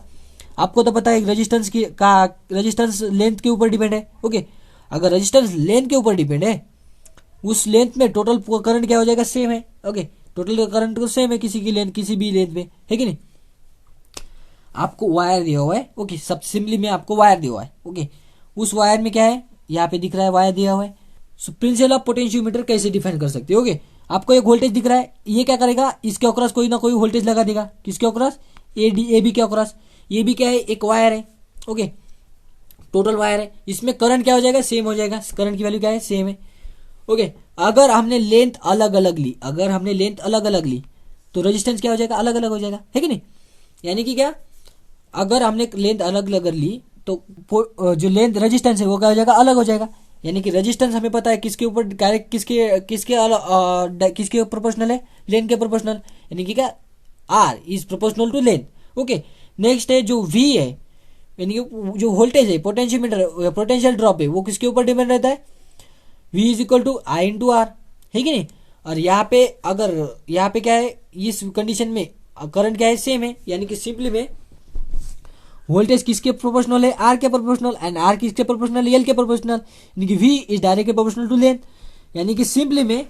आपको तो पता है रेजिस्टेंस लेंथ के ऊपर डिपेंड है। ओके, अगर रेजिस्टेंस लेंथ के ऊपर डिपेंड है, उस लेंथ में टोटल करंट क्या हो जाएगा, सेम है। ओके, टोटल करंट तो सेम है किसी भी लेंथ में, है कि नहीं। आपको वायर दिया हुआ है। ओके, सब सिंपली में आपको वायर दिया हुआ है। ओके, उस वायर में क्या है, यहाँ पे दिख रहा है वायर दिया हुआ है। सो प्रिंसिपल ऑफ पोटेंशियोमीटर कैसे डिफाइन कर सकते हो। ओके, आपको एक वोल्टेज दिख रहा है, ये क्या करेगा, इसके अक्रॉस कोई ना कोई वोल्टेज लगा देगा, किसके अक्रॉस, ए बी के अक्रॉस। ये भी क्या है, एक वायर है। ओके, टोटल वायर है, इसमें करंट क्या हो जाएगा, सेम हो जाएगा, करंट की वैल्यू क्या है, सेम है। ओके, अगर हमने लेंथ अलग अलग ली, तो रेजिस्टेंस क्या हो जाएगा, अलग अलग हो जाएगा, है कि नहीं। यानी कि क्या, अगर हमने लेंथ अलग अलग ली तो जो लेंथ रेजिस्टेंस है वो क्या हो जाएगा, अलग हो जाएगा। यानी कि रेजिस्टेंस हमें पता है किसके ऊपर डायरेक्ट किसके प्रोपोर्शनल है, लेंथ के प्रोपोर्शनल। यानी कि क्या, R is proportional to length. Okay, next है जो वी है, यानी कि जो वोल्टेज है, पोटेंशियल ड्रॉप है, वो किसके ऊपर डिपेंड रहता है, V is equal to I into R, है कि नहीं। और यहाँ पे क्या है, इस कंडीशन में करंट क्या है, सेम है। यानी कि सिंपली में वोल्टेज किसके प्रोपोर्शनल है, आर के प्रोपोर्शनल, एंड आर किसके प्रोपोर्शनल, एल के प्रोपोर्शनल, यानी कि V is directly proportional to length. यानी कि सिंपली में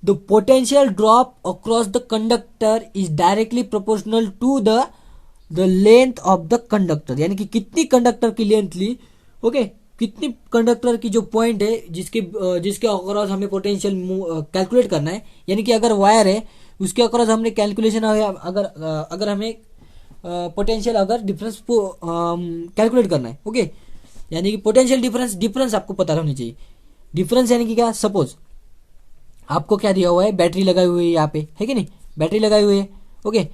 the potential drop across the conductor is directly proportional to the length of the conductor. यानी कि कितनी कंडक्टर की लेंथ ली, ओके, कितनी कंडक्टर की जो पॉइंट है जिसके अक्रॉस हमें पोटेंशियल कैलकुलेट करना है। यानी कि अगर वायर है उसके अक्रॉस हमने कैलकुलेशन, अगर हमें पोटेंशियल डिफरेंस कैलकुलेट करना है, ओके। यानी कि पोटेंशियल डिफरेंस आपको पता होनी चाहिए। डिफरेंस यानी कि क्या, सपोज आपको क्या दिया हुआ है, बैटरी लगाई हुई है यहाँ पे, है कि नहीं, बैटरी लगाई हुई है, ओके।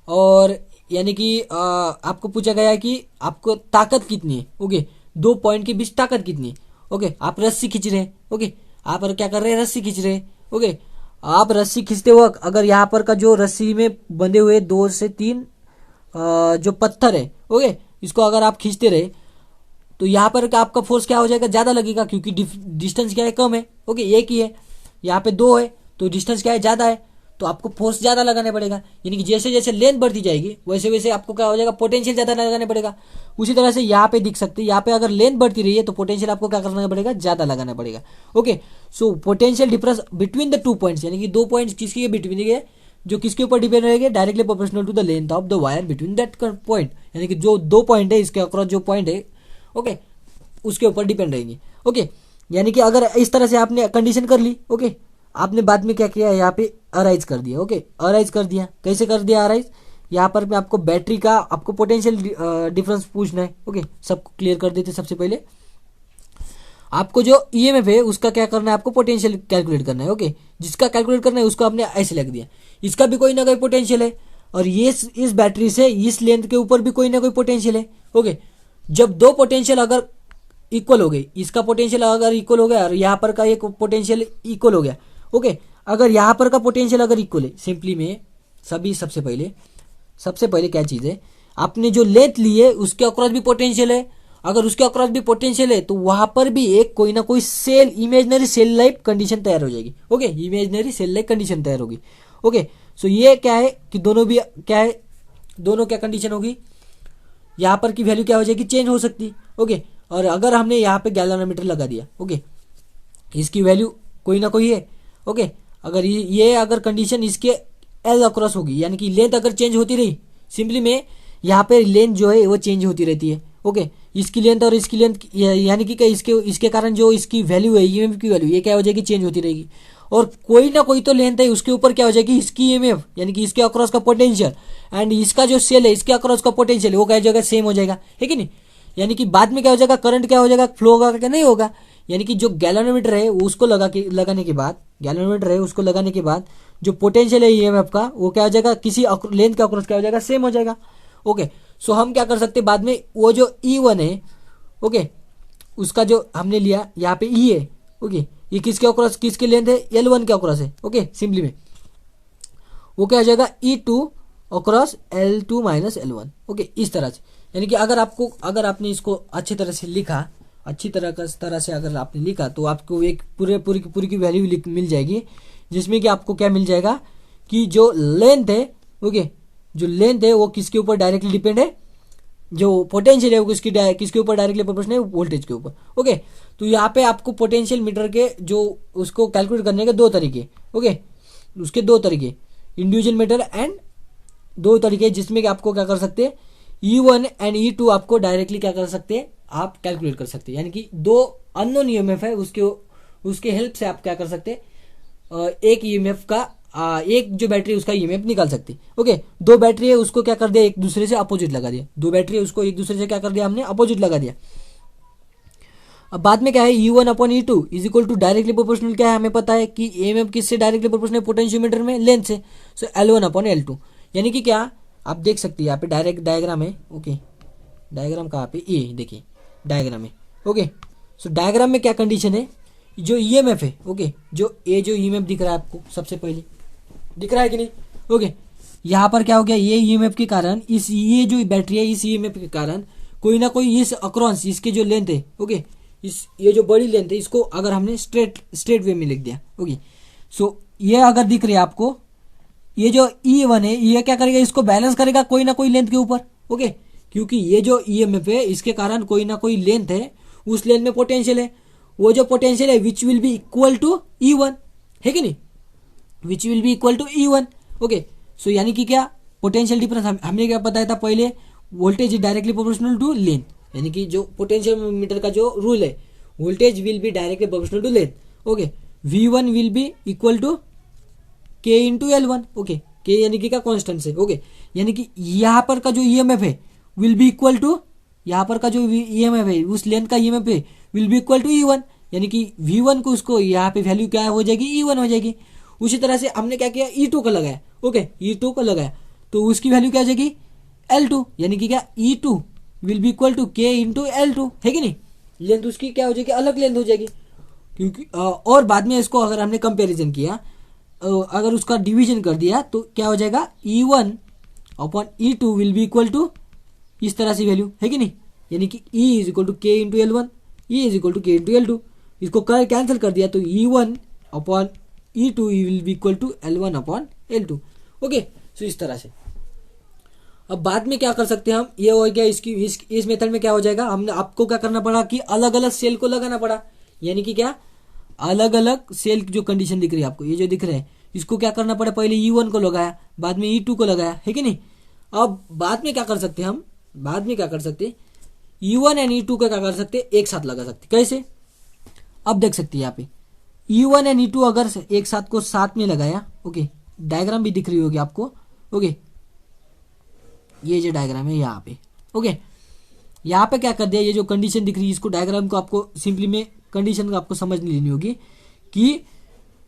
और यानी कि आपको पूछा गया है कि आपको ताकत कितनी है, ओके, 2 पॉइंट के बीच ताकत कितनी है, ओके। आप रस्सी खींच रहे हैं, ओके, आप क्या कर रहे हैं, रस्सी खींच रहे हैं, ओके। आप रस्सी खींचते वक्त अगर यहाँ पर का जो रस्सी में बंधे हुए 2 से 3 जो पत्थर है, ओके, इसको अगर आप खींचते रहे तो यहाँ पर आपका फोर्स क्या हो जाएगा, ज्यादा लगेगा, क्योंकि डिस्टेंस क्या है, कम है, ओके, एक ही है। यहाँ पे 2 है तो डिस्टेंस क्या है, ज्यादा है, तो आपको फोर्स ज्यादा लगाना पड़ेगा। यानी कि जैसे जैसे लेंथ बढ़ती जाएगी वैसे वैसे आपको क्या हो जाएगा, पोटेंशियल ज्यादा लगाना पड़ेगा। उसी तरह से यहाँ पे दिख सकते हैं, यहाँ पे अगर लेंथ बढ़ती रही है तो पोटेंशियल आपको क्या करना पड़ेगा, ज्यादा लगाना पड़ेगा, okay. So potential difference between the 2 points, यानी कि 2 पॉइंट्स किसके बिटवीन है, जो किसके ऊपर डिपेंड रहेंगे, directly proportional to the length of the wire between that point. यानी कि जो 2 पॉइंट है इसके अक्रॉस जो पॉइंट है, ओके, उसके ऊपर डिपेंड रहेंगे, ओके। यानी कि अगर इस तरह से आपने कंडीशन कर ली, ओके, आपने बाद में क्या किया, यहाँ पे अराइज कर दिया, ओके, अराइज कर दिया, कैसे कर दिया अराइज, यहाँ पर मैं आपको बैटरी का आपको पोटेंशियल डिफरेंस पूछना है, ओके, सबको क्लियर कर देते। सबसे पहले आपको जो ईएमएफ है उसका क्या करना है, आपको पोटेंशियल कैलकुलेट करना है, ओके। जिसका कैलकुलेट करना है उसको आपने ऐसे लिख दिया, इसका भी कोई ना कोई पोटेंशियल है, और ये इस बैटरी से इस लेंथ के ऊपर भी कोई ना कोई पोटेंशियल है, ओके। जब 2 पोटेंशियल अगर इक्वल हो गई, इसका पोटेंशियल अगर इक्वल हो गया और यहाँ पर का एक पोटेंशियल इक्वल हो गया, ओके, अगर यहाँ पर का पोटेंशियल अगर इक्वल है, सिंपली में सबसे पहले क्या चीज है, आपने जो लेंथ ली है उसके अक्रॉस भी पोटेंशियल है। अगर उसके अक्रॉस भी पोटेंशियल है तो वहां पर भी एक कोई ना कोई इमेजनरी सेल लाइक कंडीशन तैयार हो जाएगी, okay, imaginary cell like condition तैयार होगी, ओके। सो ये क्या है कि दोनों भी क्या है, दोनों क्या कंडीशन होगी, यहाँ पर की वैल्यू क्या हो जाएगी, चेंज हो सकती, ओके। और अगर हमने यहाँ पे गैल्वेनोमीटर लगा दिया, ओके, इसकी वैल्यू कोई ना कोई है, ओके। अगर ये अगर कंडीशन इसके एल अक्रॉस होगी, यानी कि लेंथ अगर चेंज होती रही, सिंपली में यहाँ पे लेंथ जो है वो चेंज होती रहती है, ओके। इसकी लेंथ और इसकी लेंथ, यानी कि इसके कारण जो इसकी वैल्यू है, ईएमएफ की वैल्यू, ये क्या हो जाएगी, चेंज होती रहेगी। और कोई ना कोई तो लेंथ है उसके ऊपर क्या हो जाएगी, इसकी ईएमएफ, यानी कि इसके अक्रॉस का पोटेंशियल एंड इसका जो सेल है इसके अक्रॉस का पोटेंशियल, वो क्या हो जाएगा, सेम हो जाएगा, है कि नहीं। यानी कि बाद में क्या हो जाएगा, करंट क्या हो जाएगा, फ्लो होगा क्या, नहीं होगा। यानी कि जो गैल्वेनोमीटर है उसको लगाने के बाद जो पोटेंशियल है ईएमएफ का, वो क्या हो जाएगा, किसी लेंथ का अक्रॉस क्या हो जाएगा, सेम हो जाएगा, ओके। सो हम क्या कर सकते हैं, बाद में वो जो E1 है, ओके, उसका जो हमने लिया यहाँ पे E है, ओके, ये किसके अक्रॉस, किसके लेंथ है, L1 के अक्रॉस है, ओके। सिंपली में वो क्या हो जाएगा, E2 across L2 minus L1, okay, इस तरह से। यानी कि अगर आपने इसको अच्छी तरह से अगर आपने लिखा तो आपको एक पूरी की वैल्यू मिल जाएगी, जिसमें कि आपको क्या मिल जाएगा कि जो लेंथ है, ओके, जो लेंथ है वो किसके ऊपर डायरेक्टली डिपेंड है, जो पोटेंशियल है वो किसके ऊपर डायरेक्टली प्रोपोर्शनल है, वोल्टेज के ऊपर, ओके। तो यहाँ पे आपको पोटेंशियल मीटर के जो उसको कैलकुलेट करने के 2 तरीके, ओके, उसके 2 तरीके, इंडिविजुअल मीटर एंड 2 तरीके, जिसमें कि आपको क्या कर सकते हैं, E1 एंड E2 आपको डायरेक्टली क्या कर सकते हैं, आप कैलकुलेट कर सकते हैं। यानी कि 2 अननोन ईएमएफ है, उसके हेल्प से आप क्या कर सकते हैं, एक ईएमएफ का एक जो बैटरी उसका ईएमएफ निकाल सकती, ओके। 2 बैटरी है उसको क्या कर दिया, एक दूसरे से अपोजिट लगा दिया, 2 बैटरी है उसको एक दूसरे से क्या कर दिया, हमने अपोजिट लगा दिया। अब बाद में क्या है, E1 upon E2 is equal to directly proportional, क्या है हमें पता है कि EMF किससे डायरेक्टली प्रोपोर्शनल है, पोटेंशियोमीटर में लेंथ से, सो L1 अपॉन L2, यानी कि क्या आप देख सकते हैं यहाँ पे डायरेक्ट डायग्राम है, ओके डायग्राम कहाँ पे, ये देखिए डायग्राम है, ओके सो डायग्राम में क्या कंडीशन है, जो EMF है, ओके जो EMF दिख रहा है आपको सबसे पहले, दिख रहा है कि नहीं, ओके यहाँ पर क्या हो गया, ये EMF के कारण ये जो बैटरी है इस EMF के कारण कोई ना कोई इस अक्रॉस इसके जो लेंथ है, ओके ये जो बड़ी लेंथ है इसको अगर हमने स्ट्रेट वे में लिख दिया, ओके सो ये अगर दिख रही है आपको, ये जो E1 है ये क्या करेगा, इसको बैलेंस करेगा कोई ना कोई लेंथ के ऊपर, ओके क्योंकि ये जो EMF है इसके कारण कोई ना कोई लेंथ है, उस लेंथ में पोटेंशियल है, वो जो पोटेंशियल है which will be equal to E1 है कि नहीं, which will be equal to E1, okay so यानी कि क्या पोटेंशियल डिफरेंस हमने क्या बताया था पहले, voltage is directly proportional to length, यानी कि जो पोटेंशियल मीटर का जो रूल है, voltage will be directly proportional to length, okay V1 will be equal to K into L1, okay K यानी कि क्या कॉन्स्टेंट है, ओके यानी कि यहाँ पर का जो EMF है विल बी इक्वल टू, यहाँ पर का जो EMF है उस लेंथ का EMF है will be equal to E1, यानी कि V1 को उसको यहाँ पे वैल्यू क्या हो जाएगी, E1 हो जाएगी। उसी तरह से हमने क्या किया, E2 को लगाया, ओके E2 को लगाया तो उसकी वैल्यू क्या आ जाएगी L2, यानी कि क्या E2 will be equal to K into L2 है कि नहीं, लेंथ उसकी क्या हो जाएगी, अलग लेंथ हो जाएगी, क्योंकि और बाद में इसको अगर हमने कंपैरिजन किया, अगर उसका डिवीजन कर दिया तो क्या हो जाएगा, E1 upon E2 will be equal to इस तरह से वैल्यू है कि नहीं, यानी कि E is equal to K into L1, E is equal to K into L2, इसको कैंसिल कर दिया तो E1 upon E2 will be equal to L1 upon L2, okay so इस तरह से। अब बाद में क्या कर सकते हैं हम, ये हो गया इसकी इस मेथड में क्या हो जाएगा, हमने आपको क्या करना पड़ा कि अलग अलग सेल को लगाना पड़ा, यानी कि क्या अलग अलग सेल की जो कंडीशन दिख रही है आपको, ये जो दिख रहे हैं इसको क्या करना पड़ा, पहले E1 को लगाया, बाद में E2 को लगाया है कि नहीं। अब बाद में क्या कर सकते हैं हम, बाद में क्या कर सकते हैं, E1 एंड E2 का क्या कर सकते हैं, एक साथ लगा सकते, कैसे, अब देख सकते हैं यहाँ पे E1 एंड E2 अगर एक साथ को साथ में लगाया, ओके डायग्राम भी दिख रही होगी आपको, ओके ये जो डायग्राम है यहाँ पे, ओके यहाँ पे क्या कर दिया, ये जो कंडीशन दिख रही है इसको डायग्राम को आपको सिंपली में कंडीशन को आपको समझ लेनी होगी कि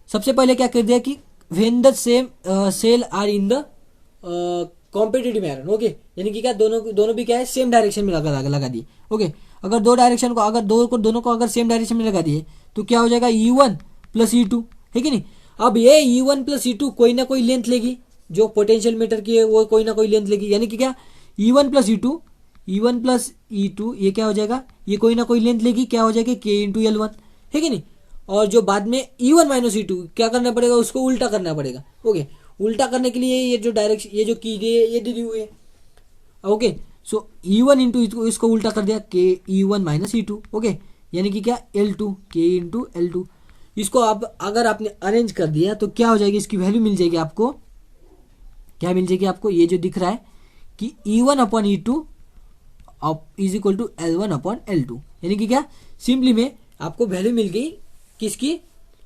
सबसे पहले क्या कर दिया कि when the same cell are in the competitive iron, okay यानी कि क्या दोनों भी क्या है सेम डायरेक्शन में लगा दिए, ओके अगर दो डायरेक्शन को अगर दोनों को अगर सेम डायरेक्शन में लगा दिए तो क्या हो जाएगा E1 प्लस E2 है कि नहीं। अब ये E1 प्लस E2 कोई ना कोई लेंथ लेगी, जो पोटेंशियल मीटर की है वो कोई ना कोई लेंथ लेगी, यानी कि क्या E1 प्लस E2 ये क्या हो जाएगा, ये कोई ना कोई लेंथ लेगी, क्या हो जाएगा K इंटू L1 है कि नहीं। और जो बाद में E1 माइनस E2 क्या करना पड़ेगा, उसको उल्टा करना पड़ेगा, ओके उल्टा करने के लिए ये जो डायरेक्शन ये जो की गई है ये दी हुई है, ओके सो E1 इंटू इसको उल्टा कर दिया K E1 minus E2, okay यानी कि क्या L2 K इंटू L2, इसको अब अगर आपने अरेंज कर दिया तो क्या हो जाएगी, इसकी वैल्यू मिल जाएगी आपको, क्या मिल जाएगी आपको, ये जो दिख रहा है कि E1 upon E2 is equal to L1 upon L2, यानी कि क्या सिंपली में आपको वैल्यू मिल गई किसकी,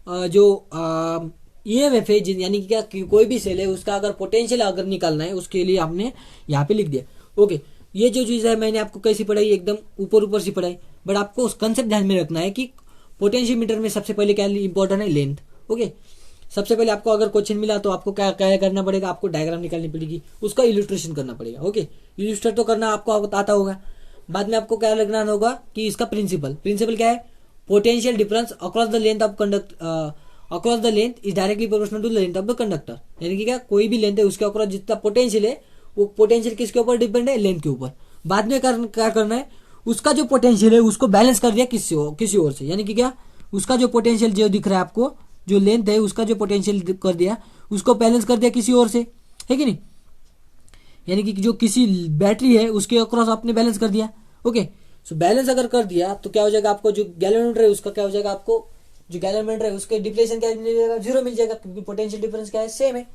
जो EMF है, यानी कि क्या कोई भी सेल है उसका अगर पोटेंशियल अगर निकालना है उसके लिए आपने यहाँ पे लिख दिया, ओके ये जो चीज़ है मैंने आपको कैसी पढ़ाई, एकदम ऊपर से पढ़ाई, बट आपको उस कंसेप्ट ध्यान में रखना है कि पोटेंशियोमीटर में सबसे पहले क्या इंपॉर्टेंट है, लेंथ, ओके सबसे पहले आपको अगर क्वेश्चन मिला तो आपको क्या क्या करना पड़ेगा, आपको डायग्राम निकालनी पड़ेगी, उसका इलस्ट्रेशन करना पड़ेगा, ओके इलस्ट्रेट तो करना आपको आता होगा, बाद में आपको क्या लगना होगा कि इसका प्रिंसिपल क्या है, potential difference across the length of across the length is directly proportional to the length of the conductor, यानी कि क्या कोई भी लेंथ है उसके अक्रॉस जितना पोटेंशियल है वो पोटेंशियल किसके ऊपर डिपेंड है, लेंथ के ऊपर। बाद में क्या करना है, उसका जो पोटेंशियल है उसको बैलेंस कर दिया किसी और से, यानी कि क्या उसका जो पोटेंशियल जो दिख रहा है आपको, जो लेंथ है उसका जो पोटेंशियल कर दिया उसको बैलेंस कर दिया किसी और से, है कि नहीं, यानी कि जो किसी बैटरी है उसके अक्रॉस आपने बैलेंस कर दिया, ओके सो बैलेंस अगर कर दिया तो क्या हो जाएगा, आपको जो गैलोमीटर है उसका क्या हो जाएगा, आपको जो गैलोमीटर है उसके डिप्लेशन क्या मिल जाएगा, 0 मिल जाएगा, क्योंकि पोटेंशियल डिफरेंस क्या है, सेम है।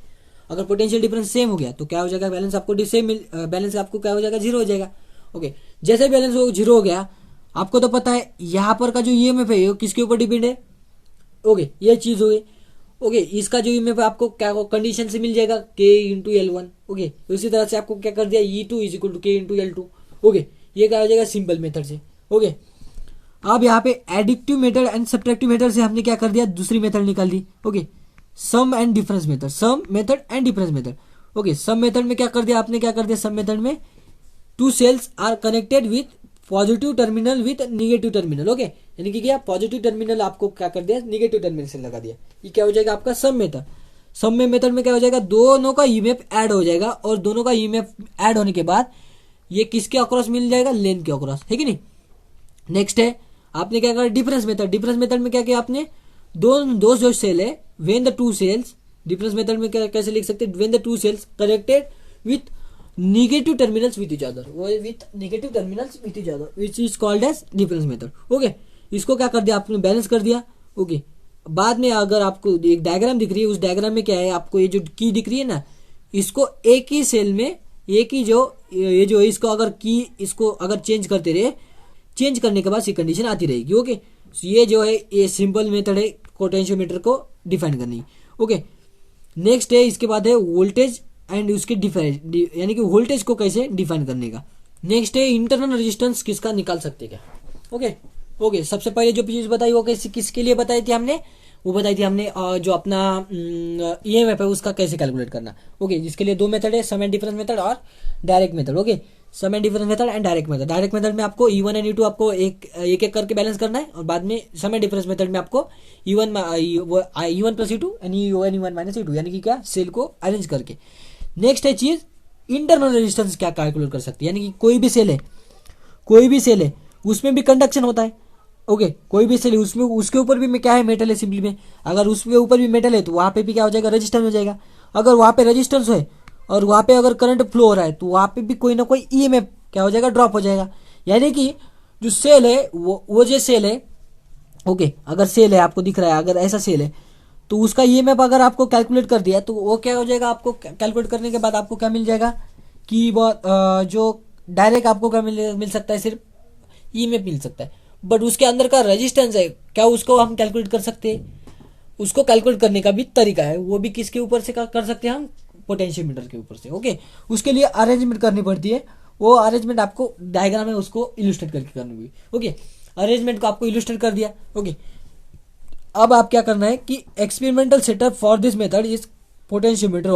अगर पोटेंशियल डिफरेंस सेम हो गया तो क्या हो जाएगा, बैलेंस आपको बैलेंस आपको क्या हो जाएगा, 0 हो जाएगा, ओके जैसे बैलेंस 0 हो गया, आपको तो पता है यहाँ पर का जो EMF है वो किसके ऊपर डिपेंड है, ओके ये चीज हो गई, ओके इसका जो EMF आपको क्या कंडीशन से मिल जाएगा, K इंटू L1, ओके उसी तरह से आपको क्या कर दिया, E2 is equal to K into L2, okay ये क्या हो जाएगा सिंपल मेथड से, ओके अब यहाँ पे एडिक्टिव मेथड एंड सब्ट्रैक्टिव मेथड से हमने क्या कर दिया, दूसरी मेथड निकाल दी। Okay, sum and difference method, sum method and difference method. Okay, sum method में क्या कर दिया आपने, क्या कर दिया सम मेथड में, two cells are connected with positive terminal with negative terminal. Okay, यानी कि क्या, पॉजिटिव टर्मिनल आपको क्या कर दिया, निगेटिव टर्मिनल से लगा दिया। ये क्या हो जाएगा आपका सम मेथड। सम में मेथड में क्या हो जाएगा, दोनों का ईएमएफ ऐड हो जाएगा, और दोनों का ईएमएफ ऐड होने के बाद ये किसके अक्रॉस मिल जाएगा, लेंथ के अक्रॉस, है कि नहीं। नेक्स्ट है आपने क्या करा, डिफरेंस मेथड। डिफरेंस मेथड में क्या किया आपने, दो जो सेल है, when the two cells, difference method में क्या कैसे लिख सकते हैं, when the two cells connected with negative terminals with each other, with negative terminals with each other, which is called as difference method. Okay, इसको क्या कर दिया आपने, बैलेंस कर दिया। ओके, बाद में अगर आपको एक डायग्राम दिख रही है, उस डायग्राम में क्या है, आपको ये जो की दिख रही है ना, इसको एक ही सेल में एक ही जो इसको अगर की इसको अगर चेंज करते रहे, चेंज करने के बाद ये कंडीशन आती रहेगी। ओके, ये जो है ये सिंपल मेथड है पोटेंशियोमीटर को डिफाइन करनी। ओके, नेक्स्ट है इसके बाद है वोल्टेज एंड उसके डिफाइन, यानी कि वोल्टेज को कैसे डिफाइन करने का। नेक्स्ट है इंटरनल रेजिस्टेंस किसका निकाल सकते क्या। ओके ओके, सबसे पहले जो चीज बताई वो कैसे किसके लिए बताई थी हमने, वो बताई थी हमने जो अपना ईएमएफ है उसका कैसे कैलकुलेट करना। ओके, जिसके लिए दो मेथड है, सम एंड डिफरेंस मेथड और direct method. Okay, sum and difference method and direct method. Direct method में आपको E1 एंड E2 आपको एक करके बैलेंस करना है, और बाद में सम एंड डिफरेंस मेथड में आपको E1 plus E2 and E1 minus E2, यानी कि क्या, सेल को अरेंज करके। नेक्स्ट है चीज इंटरनल रेजिस्टेंस क्या कैलकुलेट कर सकती है, यानी कि कोई भी सेल है उसमें भी कंडक्शन होता है। ओके, कोई भी सेल उसमें उसके ऊपर भी क्या है, मेटल है सिंपली में, अगर उसके ऊपर भी मेटल है तो वहां पे भी क्या हो जाएगा, रेजिस्टेंस हो जाएगा। अगर वहां पे रेजिस्टेंस है और वहां पे अगर करंट फ्लो हो रहा है तो वहां पे भी कोई ना कोई ईएमएफ क्या हो जाएगा, ड्रॉप हो जाएगा। यानी कि जो सेल है वो जो सेल है, ओके, अगर सेल है आपको दिख रहा है, अगर ऐसा सेल है तो उसका ईएमएफ अगर आपको कैलकुलेट कर दिया तो वो क्या हो जाएगा, आपको कैलकुलेट करने के बाद आपको क्या मिल जाएगा कि जो डायरेक्ट आपको क्या मिल सकता है, सिर्फ ईएमएफ मिल सकता है, बट उसके अंदर का रेजिस्टेंस है क्या, उसको हम कैलकुलेट कर सकते हैं। उसको कैलकुलेट करने का भी तरीका है, वो भी किसके ऊपर से कर सकते हैं हम, पोटेंशियोमीटर के ऊपर से। ओके, उसके लिए अरेंजमेंट करनी पड़ती है, वो अरेंजमेंट आपको डायग्राम है उसको इलस्ट्रेट करके करनी होगी। ओके, अरेंजमेंट को आपको इलस्ट्रेट कर दिया। ओके, अब आप क्या करना है कि experimental setup for this method is potentiometer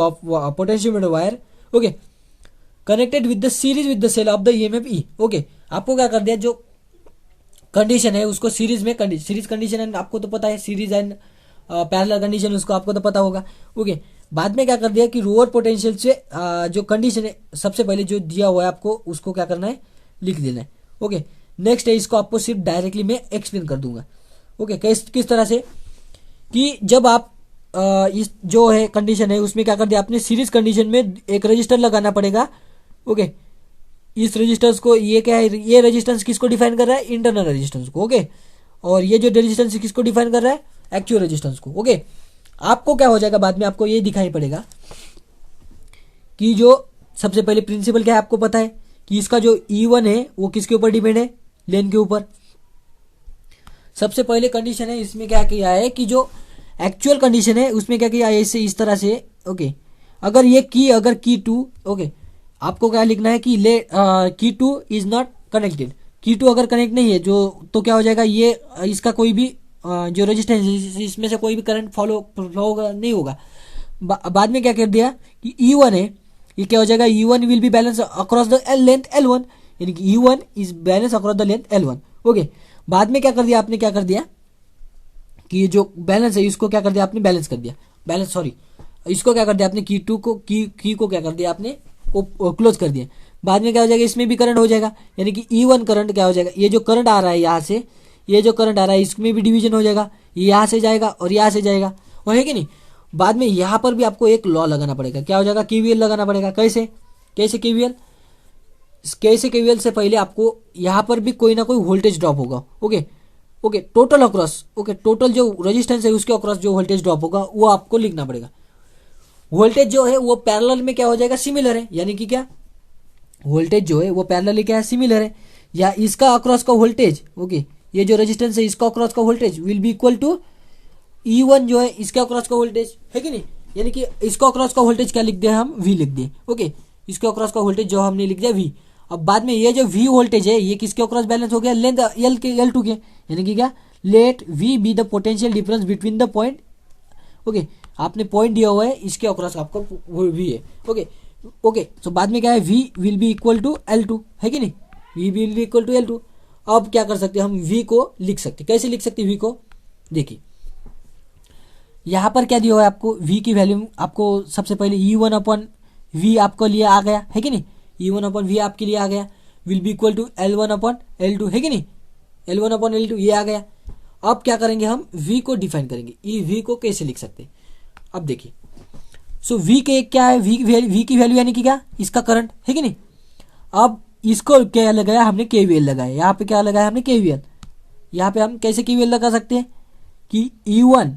wire. Okay, connected with the series with the cell of the EMF E. Okay, आपको क्या कर दिया, जो कंडीशन है उसको सीरीज में, सीरीज कंडीशन है आपको तो पता है, सीरीज एंड पैरेलल कंडीशन उसको आपको तो पता होगा। ओके, बाद में क्या कर दिया कि रोअर पोटेंशियल से जो कंडीशन है सबसे पहले जो दिया हुआ है आपको उसको क्या करना है, लिख देना है। ओके, नेक्स्ट है इसको आपको सिर्फ डायरेक्टली मैं एक्सप्लेन कर दूंगा। ओके, किस तरह से कि जब आप इस जो है कंडीशन है उसमें क्या कर दिया आपने, सीरीज कंडीशन में एक रजिस्टर लगाना पड़ेगा। ओके, इस रेजिस्टेंस को, ये क्या है, ये रेजिस्टेंस किसको डिफाइन कर रहा है, इंटरनल रेजिस्टेंस को। ओके, और ये जो रेजिस्टेंस किसको डिफाइन कर रहा है, एक्चुअल रेजिस्टेंस को। ओके, आपको क्या हो जाएगा, बाद में आपको ये दिखाई पड़ेगा कि जो सबसे पहले प्रिंसिपल क्या है आपको पता है कि इसका जो E1 है वो किसके ऊपर डिपेंड है, लेन के ऊपर। सबसे पहले कंडीशन है इसमें क्या किया है कि जो एक्चुअल कंडीशन है उसमें क्या किया है, इस तरह से। ओके, अगर की 2, ओके, आपको क्या लिखना है कि की 2 इज नॉट कनेक्टेड, की 2 अगर कनेक्ट नहीं है जो, तो क्या हो जाएगा, ये इसका कोई भी जो रेजिस्टेंस इसमें से कोई भी करंट फ्लो नहीं होगा। बाद में क्या कर दिया कि E1 है, ये क्या हो जाएगा, E1 will be balance across the length L1, यानी कि E1 is balance across the length L1। Okay, बाद में क्या कर दिया आपने, क्या कर दिया कि ये जो बैलेंस है इसको क्या कर दिया आपने, बैलेंस कर दिया, इसको क्या कर दिया आपने, की 2 को की को क्या कर दिया आपने, वो क्लोज कर दिया। बाद में क्या हो जाएगा, इसमें भी करंट हो जाएगा, यानी कि E1 करंट क्या हो जाएगा, ये जो करंट आ रहा है यहाँ से, ये जो करंट आ रहा है इसमें भी डिवीजन हो जाएगा, ये यहाँ से जाएगा और यहाँ से जाएगा, वो है कि नहीं। बाद में यहाँ पर भी आपको एक लॉ लगाना पड़ेगा, क्या हो जाएगा, KVL लगाना पड़ेगा। कैसे KVL से पहले आपको यहाँ पर भी कोई ना कोई वोल्टेज ड्रॉप होगा। ओके, टोटल अक्रॉस, टोटल जो रेजिस्टेंस है उसके अक्रॉस जो वोल्टेज ड्रॉप होगा वो आपको लिखना पड़ेगा। वोल्टेज जो है वो पैरेलल में क्या हो जाएगा, सिमिलर है, यानी कि क्या, वोल्टेज जो है वो पैरेलल क्या है, सिमिलर है, या इसका अक्रॉस का वोल्टेज, ओके, ये जो रेजिस्टेंस है इसका अक्रॉस का voltage will be equal to E1 जो है इसके अक्रॉस का वोल्टेज, है कि नहीं। यानी कि इसका अक्रॉस का वोल्टेज क्या लिख दिया हम, V लिख दिए। ओके, इसके अक्रॉस का वोल्टेज जो हमने लिख दिया V। अब बाद में ये जो V वोल्टेज है ये किसके अक्रॉस बैलेंस हो गया, लेंथ L2 के, यानी कि क्या, let V be the potential difference between the point. Okay, आपने पॉइंट दिया हुआ है, इसके अक्रॉस आपका वी है। ओके ओके, सो बाद में क्या है, V will be equal to L2, है कि नहीं, V will be equal to L2। अब क्या कर सकते हैं, हम वी को लिख सकते हैं। कैसे लिख सकते हैं वी को, देखिए यहाँ पर क्या दिया हुआ है आपको, वी की वैल्यू आपको सबसे पहले E1 अपॉन वी आपको लिए आ गया, है कि नहीं, E1 अपॉन वी आपके लिए आ गया, will be equal to L1 upon L2, है कि नहीं, L1 अपॉन L2 ये आ गया। अब क्या करेंगे, हम वी को डिफाइन करेंगे। ई वी को कैसे लिख सकते हैं, अब देखिए, सो वी के क्या है, वी की वैल्यू यानी कि क्या, इसका करंट, है कि नहीं। अब इसको क्या लगाया हमने, केवीएल लगाया, यहाँ पे क्या लगाया हमने, केवीएल। यहाँ पे हम कैसे केवीएल लगा सकते हैं कि E1,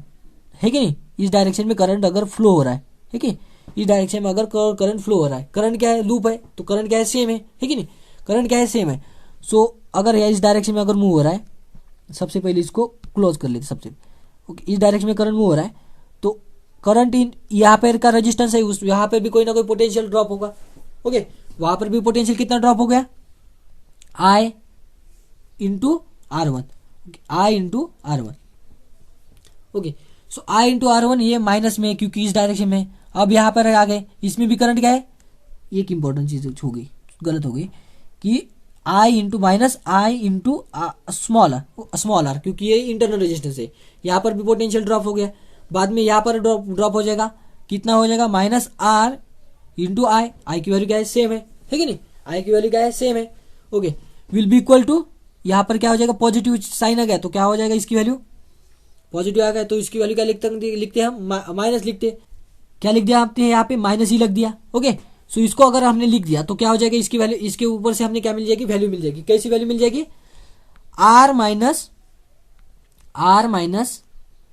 है कि नहीं, इस डायरेक्शन में करंट अगर फ्लो हो रहा है कि इस डायरेक्शन में अगर करंट फ्लो हो रहा है, करंट क्या है, लूप है, तो करंट क्या है, सेम है कि नहीं, करंट क्या है, सेम है। सो अगर इस डायरेक्शन में अगर मूव हो रहा है, सबसे पहले इसको क्लोज कर लेते सबसे। ओके, इस डायरेक्शन में करंट मूव हो रहा है, तो करंट इन यहाँ पर का रेजिस्टेंस है, उस यहाँ पे भी कोई ना कोई पोटेंशियल ड्रॉप होगा। ओके, वहां पर भी पोटेंशियल कितना ड्रॉप हो गया, I into R1, I into R1। Okay, so I into R1 ये माइनस में है क्योंकि इस डायरेक्शन में। अब यहाँ पर आ गए, इसमें भी करंट क्या है, एक इंपॉर्टेंट चीज हो गई, गलत हो गई कि I into minus I into small R, क्योंकि ये इंटरनल रेजिस्टेंस है, यहाँ पर भी पोटेंशियल ड्रॉप हो गया। बाद में यहाँ पर ड्रॉप हो जाएगा, कितना हो जाएगा, माइनस R इंटू आई की वैल्यू क्या है, सेम है कि नहीं, आई की वैल्यू क्या है, सेम है। Okay, will be equal to, यहाँ पर क्या हो जाएगा, पॉजिटिव साइन आ गया तो क्या हो जाएगा, इसकी वैल्यू पॉजिटिव आ गया, तो इसकी वैल्यू क्या लिखते हैं हम, माइनस लिखते, क्या लिख दिया आपने यहाँ पे, माइनस ही लग दिया। ओके, सो इसको अगर हमने लिख दिया तो क्या हो जाएगा, इसकी वैल्यू, इसके ऊपर से हमने क्या मिल जाएगी, वैल्यू मिल जाएगी। कैसी वैल्यू मिल जाएगी, आर माइनस।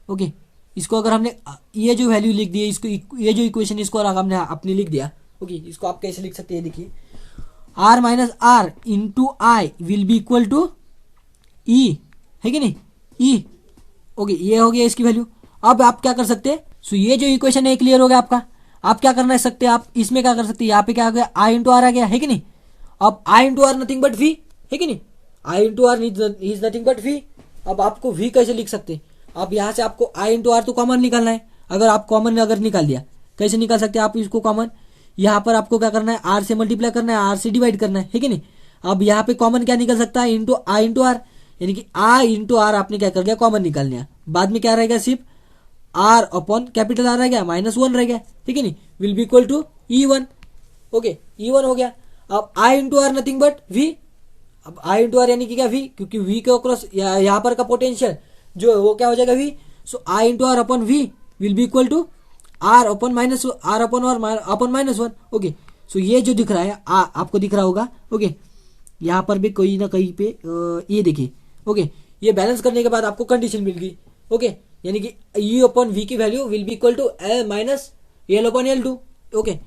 ओके, इसको अगर हमने ये जो वैल्यू लिख दी है, इसको ये जो इक्वेशन, इसको अगर हमने अपने लिख दिया। ओके, इसको आप कैसे लिख सकते हैं, देखिए R minus R into I will be equal to E, है कि नहीं, ई। ओके, ये हो गया इसकी वैल्यू। अब आप क्या कर सकते हैं, सो ये जो इक्वेशन है क्लियर हो गया आपका। आप क्या करना सकते हैं, आप इसमें क्या कर सकते हैं, यहाँ पे क्या आ गया, आई इंटू आर आ गया, है कि नहीं। अब I into R nothing but V, है कि नहीं, I into R is nothing but V. अब आपको वी कैसे लिख सकते हैं, अब यहाँ से आपको आई इंटू आर तो कॉमन निकालना है। अगर आप कॉमन अगर निकाल दिया, कैसे निकाल सकते हैं आप इसको कॉमन, यहाँ पर आपको क्या करना है, आर से मल्टीप्लाई करना है, आर से डिवाइड करना है कि नहीं। अब यहाँ पे कॉमन क्या निकल सकता है, इंटू आई इंटू आर, यानी कि आई इंटू आर आपने क्या कर दिया, कॉमन निकाल लिया। बाद में क्या रहेगा, सिर्फ आर अपॉन कैपिटल आर रह गया, -1 रह गया, ठीक है नहीं, will be equal to E1। Okay, E1 हो गया। अब I into R nothing but V, अब आई इंटू आर यानी कि क्या, वी, क्योंकि वी के अक्रॉस यहाँ पर का पोटेंशियल जो है वो क्या हो जाएगा, V. So I into R upon V will be equal to R upon -1। Okay, so ये जो दिख रहा है आपको दिख रहा होगा। ओके, यहाँ पर भी कोई ना कहीं पे ये देखिए। ओके, ये बैलेंस करने के बाद आपको कंडीशन मिल गई। ओके, यानी कि U अपॉन वी की value will be equal to L minus L upon L2। Okay,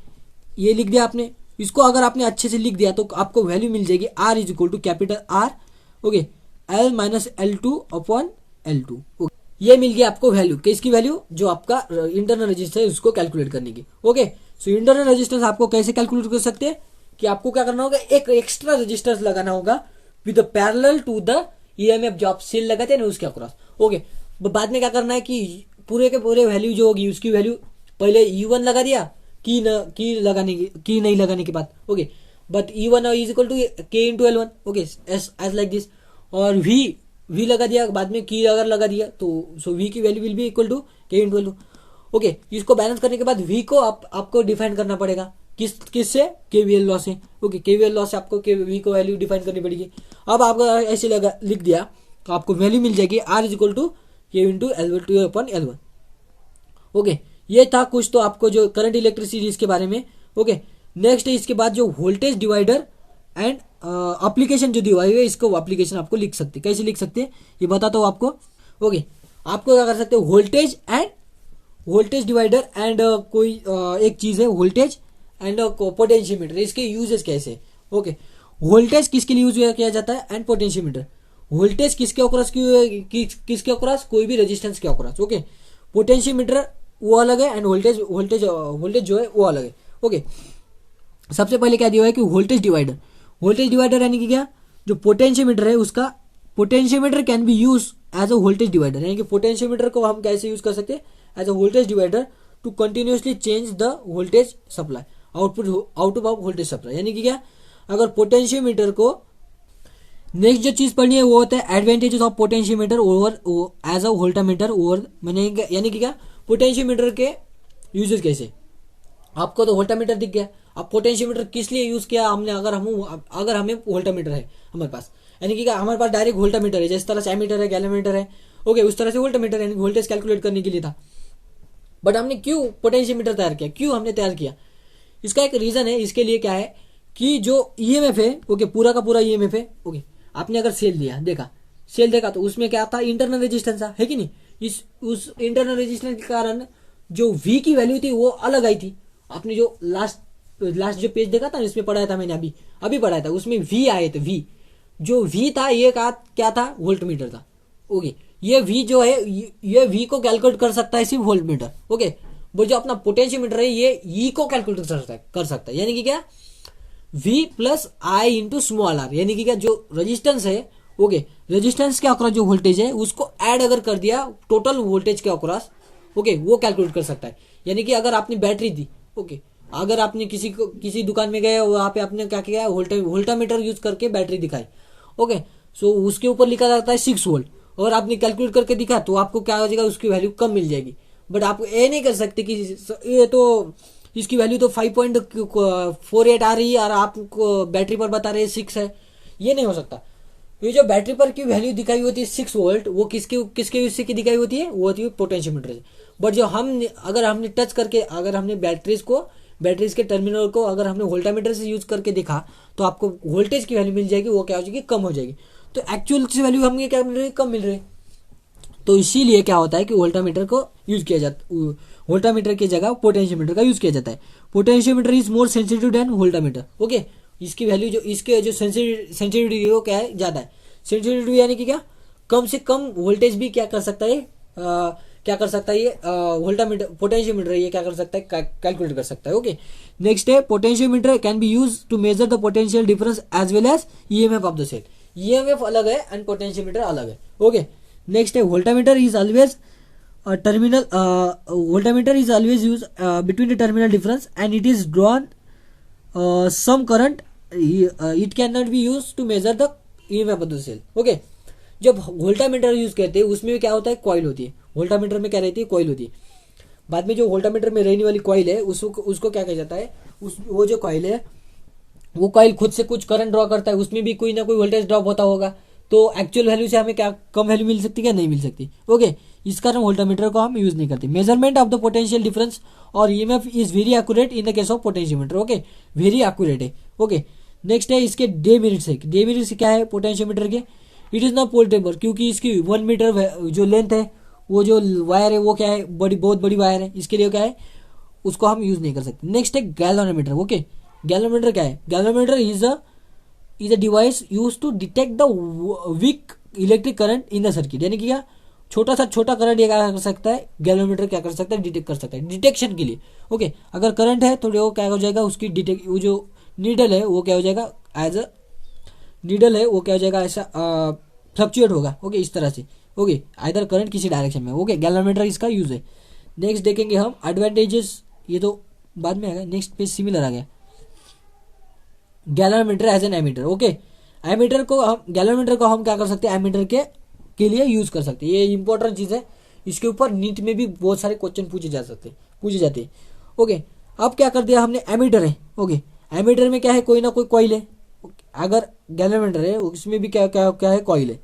ये लिख दिया आपने। इसको अगर आपने अच्छे से लिख दिया तो आपको वैल्यू मिल जाएगी R is equal to capital R, okay, L minus L2 upon L2। Okay, ये मिल गया आपको वैल्यू, किसकी वैल्यू, जो आपका इंटरनल रेजिस्टेंस है उसको कैलकुलेट करने की। ओके, सो इंटरनल रेजिस्टेंस आपको कैसे कैलकुलेट कर सकते हैं कि आपको क्या करना होगा, एक एक्स्ट्रा रेजिस्टेंस लगाना होगा with parallel to the EMF जो आप सेल लगाते हैं ना उसके अक्रॉस। ओके, बाद में क्या करना है कि पूरे के पूरे वैल्यू जो होगी उसकी वैल्यू पहले E1 लगा दिया, की नहीं लगाने के बाद। Okay, but E1 is equal to K into L1। Okay, as like this. और V लगा दिया, बाद में की अगर लगा दिया तो सो V की value will be equal to K into L2। Okay, इसको बैलेंस करने के बाद V को आपको डिफाइन करना पड़ेगा, किससे, KVL लॉ से। ओके, KVL लॉ से आपको V को वैल्यू डिफाइन करनी पड़ेगी। अब आपको ऐसे लिख दिया तो आपको वैल्यू मिल जाएगी R is equal to K into L2 upon L1। Okay, ये था कुछ तो आपको जो करंट इलेक्ट्रिसिटी इसके बारे में। ओके, नेक्स्ट है इसके बाद जो वोल्टेज डिवाइडर एंड एप्लीकेशन जो दिया हुआ है, इसको एप्लीकेशन आपको लिख सकते, कैसे लिख सकते हैं ये बताता हूँ आपको। ओके, आपको क्या कर सकते हो, वोल्टेज डिवाइडर एंड कोई एक चीज है वोल्टेज एंड पोटेंशियोमीटर, इसके यूजेस कैसे। ओके, वोल्टेज किसके लिए यूज किया जाता है एंड पोटेंशियोमीटर। वोल्टेज किसके अक्रॉस, किसके अक्रॉस, कोई भी रेजिस्टेंस के अक्रॉस। ओके, पोटेंशियोमीटर वो अलग है एंड वोल्टेज जो है वो अलग है। ओके, सबसे पहले क्या दिया है कि वोल्टेज डिवाइडर यानी कि क्या, जो पोटेंशियोमीटर है उसका potentiometer can be use as a voltage divider, यानी कि पोटेंशियोमीटर को हम कैसे यूज कर सकते हैं, as a voltage divider to continuously change the voltage supply, out of voltage supply. यानी कि क्या, अगर पोटेंशियोमीटर को, नेक्स्ट जो चीज पढ़नी है वो होता है advantages of potentiometer over as a voltmeter over, यानी कि क्या, पोटेंशियोमीटर के यूजेस कैसे। आपको तो वोल्टामीटर दिख गया, अब पोटेंशियोमीटर किस लिए यूज किया हमने, अगर हमें वोल्टामीटर है हमारे पास, यानी कि क्या, हमारे पास डायरेक्ट वोल्टामीटर है, जिस तरह से एमीटर है, गैलोमीटर है, ओके, उस तरह से वोल्टामीटर यानी वोल्टेज कैलकुलेट करने के लिए था। बट हमने क्यों पोटेंशियोमीटर तैयार किया, क्यों हमने तैयार किया, इसका एक रीजन है। इसके लिए क्या है कि जो ईएमएफ है, ओके, पूरा का पूरा ईएमएफ है, ओके, आपने अगर सेल देखा तो उसमें क्या था, इंटरनल रेजिस्टेंस था, है कि नहीं। उस इंटरनल रेजिस्टेंस के कारण जो वी की वैल्यू थी वो अलग आई थी। आपने जो लास्ट जो पेज देखा था इसमें पढ़ाया था मैंने, अभी पढ़ाया था, उसमें वी आए थे। वी जो वी था ये क्या था, वोल्ट मीटर था, ओके। ये वी जो है ये वी को कैलकुलेट कर सकता है सिर्फ वोल्ट मीटर, ओके। वो जो अपना पोटेंशियोमीटर है ये ई को कैलकुलेट कर सकता है, यानी कि क्या, V plus I into small R, यानी कि क्या, जो रेजिस्टेंस है, ओके, रेजिस्टेंस के अक्रॉस जो वोल्टेज है उसको ऐड अगर कर दिया टोटल वोल्टेज के अक्रॉस, ओके, वो कैलकुलेट कर सकता है। यानी कि अगर आपने बैटरी दी, ओके, अगर आपने किसी दुकान में गए वहां पे आपने क्या किया, वोल्टामीटर यूज करके बैटरी दिखाई, ओके, सो उसके ऊपर लिखा जाता है 6 वोल्ट, और आपने कैलकुलेट करके दिखा तो आपको क्या हो जाएगा, उसकी वैल्यू कम मिल जाएगी। बट आप ये नहीं कर सकते कि ये तो इसकी वैल्यू तो 5.48 आ रही है और आप बैटरी पर बता रहे हैं 6 है, ये नहीं हो सकता। ये जो बैटरी पर की वैल्यू दिखाई होती है 6 वोल्ट, वो किसके उससे की दिखाई होती है, वो होती है पोटेंशियोमीटर से। बट जो अगर हमने टच करके, अगर हमने बैटरीज के टर्मिनल को अगर हमने वोल्टामीटर से यूज करके देखा तो आपको वोल्टेज की वैल्यू मिल जाएगी, वो क्या हो जाएगी, कम हो जाएगी। तो एक्चुअल वैल्यू हमें क्या मिल रही है, कम मिल रही है। तो इसीलिए क्या होता है कि वोल्टामीटर को यूज किया जाता, वोल्टामीटर की जगह पोटेंशियोमीटर का यूज किया जाता है। Potentiometer is more sensitive then voltameter, okay. इसकी वैल्यू जो इसके जो सेंसिटिविटी है वो क्या है, ज्यादा है। सेंसिटिविटी यानी कि क्या, कम से कम वोल्टेज भी क्या कर सकता है, ये वोल्टामीटर पोटेंशियोमीटर ये क्या कर सकता है, कैलकुलेट कर सकता है, ओके। नेक्स्ट है potentiometer can be use to measure the potential difference as well as EMF of the cell. EMF अलग है एंड पोटेंशियोमीटर अलग है, ओके। नेक्स्ट है voltmeter is always used between the terminal difference and it is drawn some current, it cannot be used to measure the EMF of the cell, okay। जब voltameter use करते हैं उसमें क्या होता है, कॉइल होती है, वोल्टामीटर में क्या रहती है, कॉइल होती है। बाद में जो वोल्टामीटर में रहने वाली कॉइल है उसको क्या कहा जाता है, वो जो कॉइल है वो कॉइल खुद से कुछ करंट ड्रॉ करता है, उसमें भी कोई ना कोई वोल्टेज ड्रॉप होता होगा, तो एक्चुअल वैल्यू से हमें क्या कम वैल्यू मिल सकती है, क्या नहीं मिल सकती, ओके। इस कारण वोल्टामीटर को हम यूज नहीं करते। Measurement of the potential difference और EMF is very accurate in the case of potentiometer, okay, very accurate है, ओके। नेक्स्ट है इसके डेमेरिट्स है। डेमेरिट्स क्या है पोटेंशियोमीटर के, इट इज नॉट पोर्टेबल, क्योंकि इसकी 1 मीटर जो लेंथ है, वो जो वायर है वो क्या है, बहुत बड़ी वायर है, इसके लिए क्या है, उसको हम यूज नहीं कर सकते। नेक्स्ट है गैल्वेनोमीटर, ओके। गैल्वेनोमीटर क्या है, galvanometer is a device use to detect the weak electric current in the circuit, यानी कि क्या, छोटा करंट ये क्या कर सकता है, गैल्वेनोमीटर क्या कर सकता है, डिटेक्ट कर सकता है, डिटेक्शन के लिए, ओके। अगर करंट है तो वो क्या हो जाएगा, उसकी वो जो नीडल है वो क्या हो जाएगा, ऐसा फ्लक्चुएट होगा, ओके, इस तरह से, ओके, आइदर करंट किसी डायरेक्शन में, ओके। गैल्वेनोमीटर इसका यूज है। नेक्स्ट देखेंगे हम एडवांटेजेस, ये तो बाद में आ गया, नेक्स्ट पेज सिमिलर आ गया। Galvanometer as an ammeter, okay. Galvanometer को हम क्या कर सकते हैं, एमीटर के लिए यूज कर सकते हैं। ये इंपॉर्टेंट चीज है, इसके ऊपर नीट में भी बहुत सारे क्वेश्चन पूछे जाते हैं, ओके। अब क्या कर दिया हमने, एमीटर है, ओके। एमीटर में क्या है, कोई ना कोई कॉइल है, अगर गैल्वेनोमीटर है उसमें भी क्या है, कॉइल है,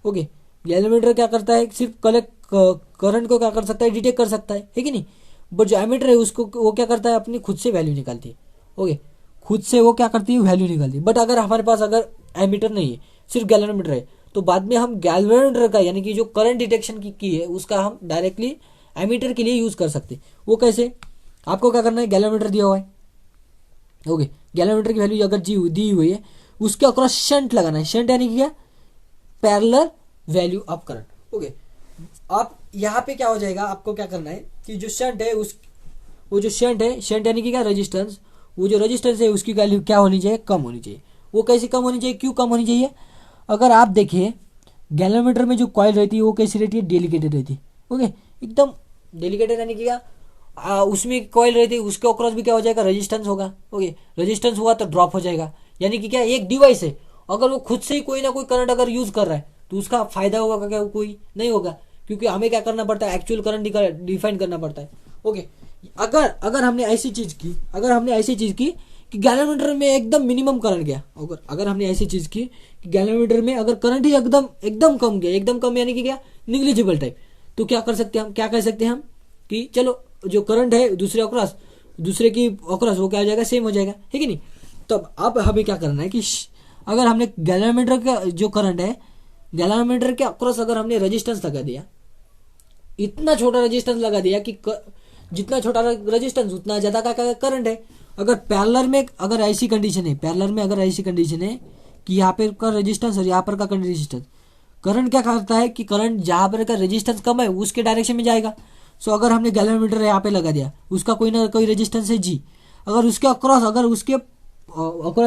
ओके। गैल्वेनोमीटर क्या करता है, सिर्फ करंट को क्या कर सकता है, डिटेक्ट कर सकता है कि नहीं। बट जो एमीटर है उसको वो क्या करता है, अपनी खुद से वैल्यू निकालती है, ओके, खुद से वो क्या करती है, वैल्यू निकालती है। बट अगर हमारे पास अगर एमीटर नहीं है, सिर्फ गैल्वेनोमीटर है, तो बाद में हम गैल्वेनोमीटर का यानी कि जो करंट डिटेक्शन की है उसका हम डायरेक्टली एमीटर के लिए यूज कर सकते हैं। वो कैसे, आपको क्या करना है, गैल्वेनोमीटर दिया हुआ है, ओके। गैल्वेनोमीटर की वैल्यू अगर दी हुई है, उसके अक्रॉस शंट लगाना है। शंट यानी कि क्या, parallel value of current, okay. आप यहाँ पे क्या हो जाएगा, आपको क्या करना है कि जो शंट है वो जो शंट है, शंट यानी कि क्या, रेजिस्टेंस, वो जो रेजिस्टेंस है उसकी वैल्यू क्या होनी चाहिए, कम होनी चाहिए। वो कैसे कम होनी चाहिए, क्यों कम होनी चाहिए, अगर आप देखिए गैल्वेनोमीटर में जो कॉइल रहती है वो कैसी रहती है, डेलिकेटेड रहती है। ओके, एकदम डेलिकेटेड यानी कि क्या, उसमें कॉइल रहती है, उसके अक्रॉस भी क्या हो जाएगा, रेजिस्टेंस होगा। ओके, रेजिस्टेंस हुआ तो ड्रॉप हो जाएगा। यानी कि क्या, एक डिवाइस है, अगर वो खुद से ही कोई ना कोई करंट अगर यूज कर रहा है तो उसका फायदा होगा क्या, कोई नहीं होगा, क्योंकि हमें क्या करना पड़ता है, एक्चुअल करंट डिफाइन करना पड़ता है। ओके, अगर अगर हमने ऐसी चीज की कि गैल्वेनोमीटर में एकदम मिनिमम करंट गया, अगर हमने ऐसी चीज की कि गैल्वेनोमीटर में अगर करंट ही एकदम एकदम कम गया, एकदम कम यानी कि क्या, निग्लिजिबल टाइप, तो क्या कर सकते हैं हम, क्या कह सकते हैं हम कि चलो जो करंट है दूसरे की अक्रॉस वो क्या हो जाएगा, सेम हो जाएगा, है कि नहीं। तो अब हमें क्या करना है कि अगर हमने गैल्वेनोमीटर का जो करंट है, गैल्वेनोमीटर के अक्रॉस अगर हमने रेजिस्टेंस लगा दिया, इतना छोटा रेजिस्टेंस लगा दिया कि जितना छोटा रेजिस्टेंस उतना ज्यादा का करंट है। अगर पैरेलल में अगर ऐसी कंडीशन है कि यहाँ पे का रेजिस्टेंस और यहाँ पर का रेजिस्टेंस, करंट क्या करता है कि करंट जहाँ पर का रेजिस्टेंस कम है उसके डायरेक्शन में जाएगा। सो अगर हमने गैल्वेनोमीटर यहाँ पे लगा दिया, उसका कोई ना कोई रेजिस्टेंस है जी, अगर उसके अक्रॉस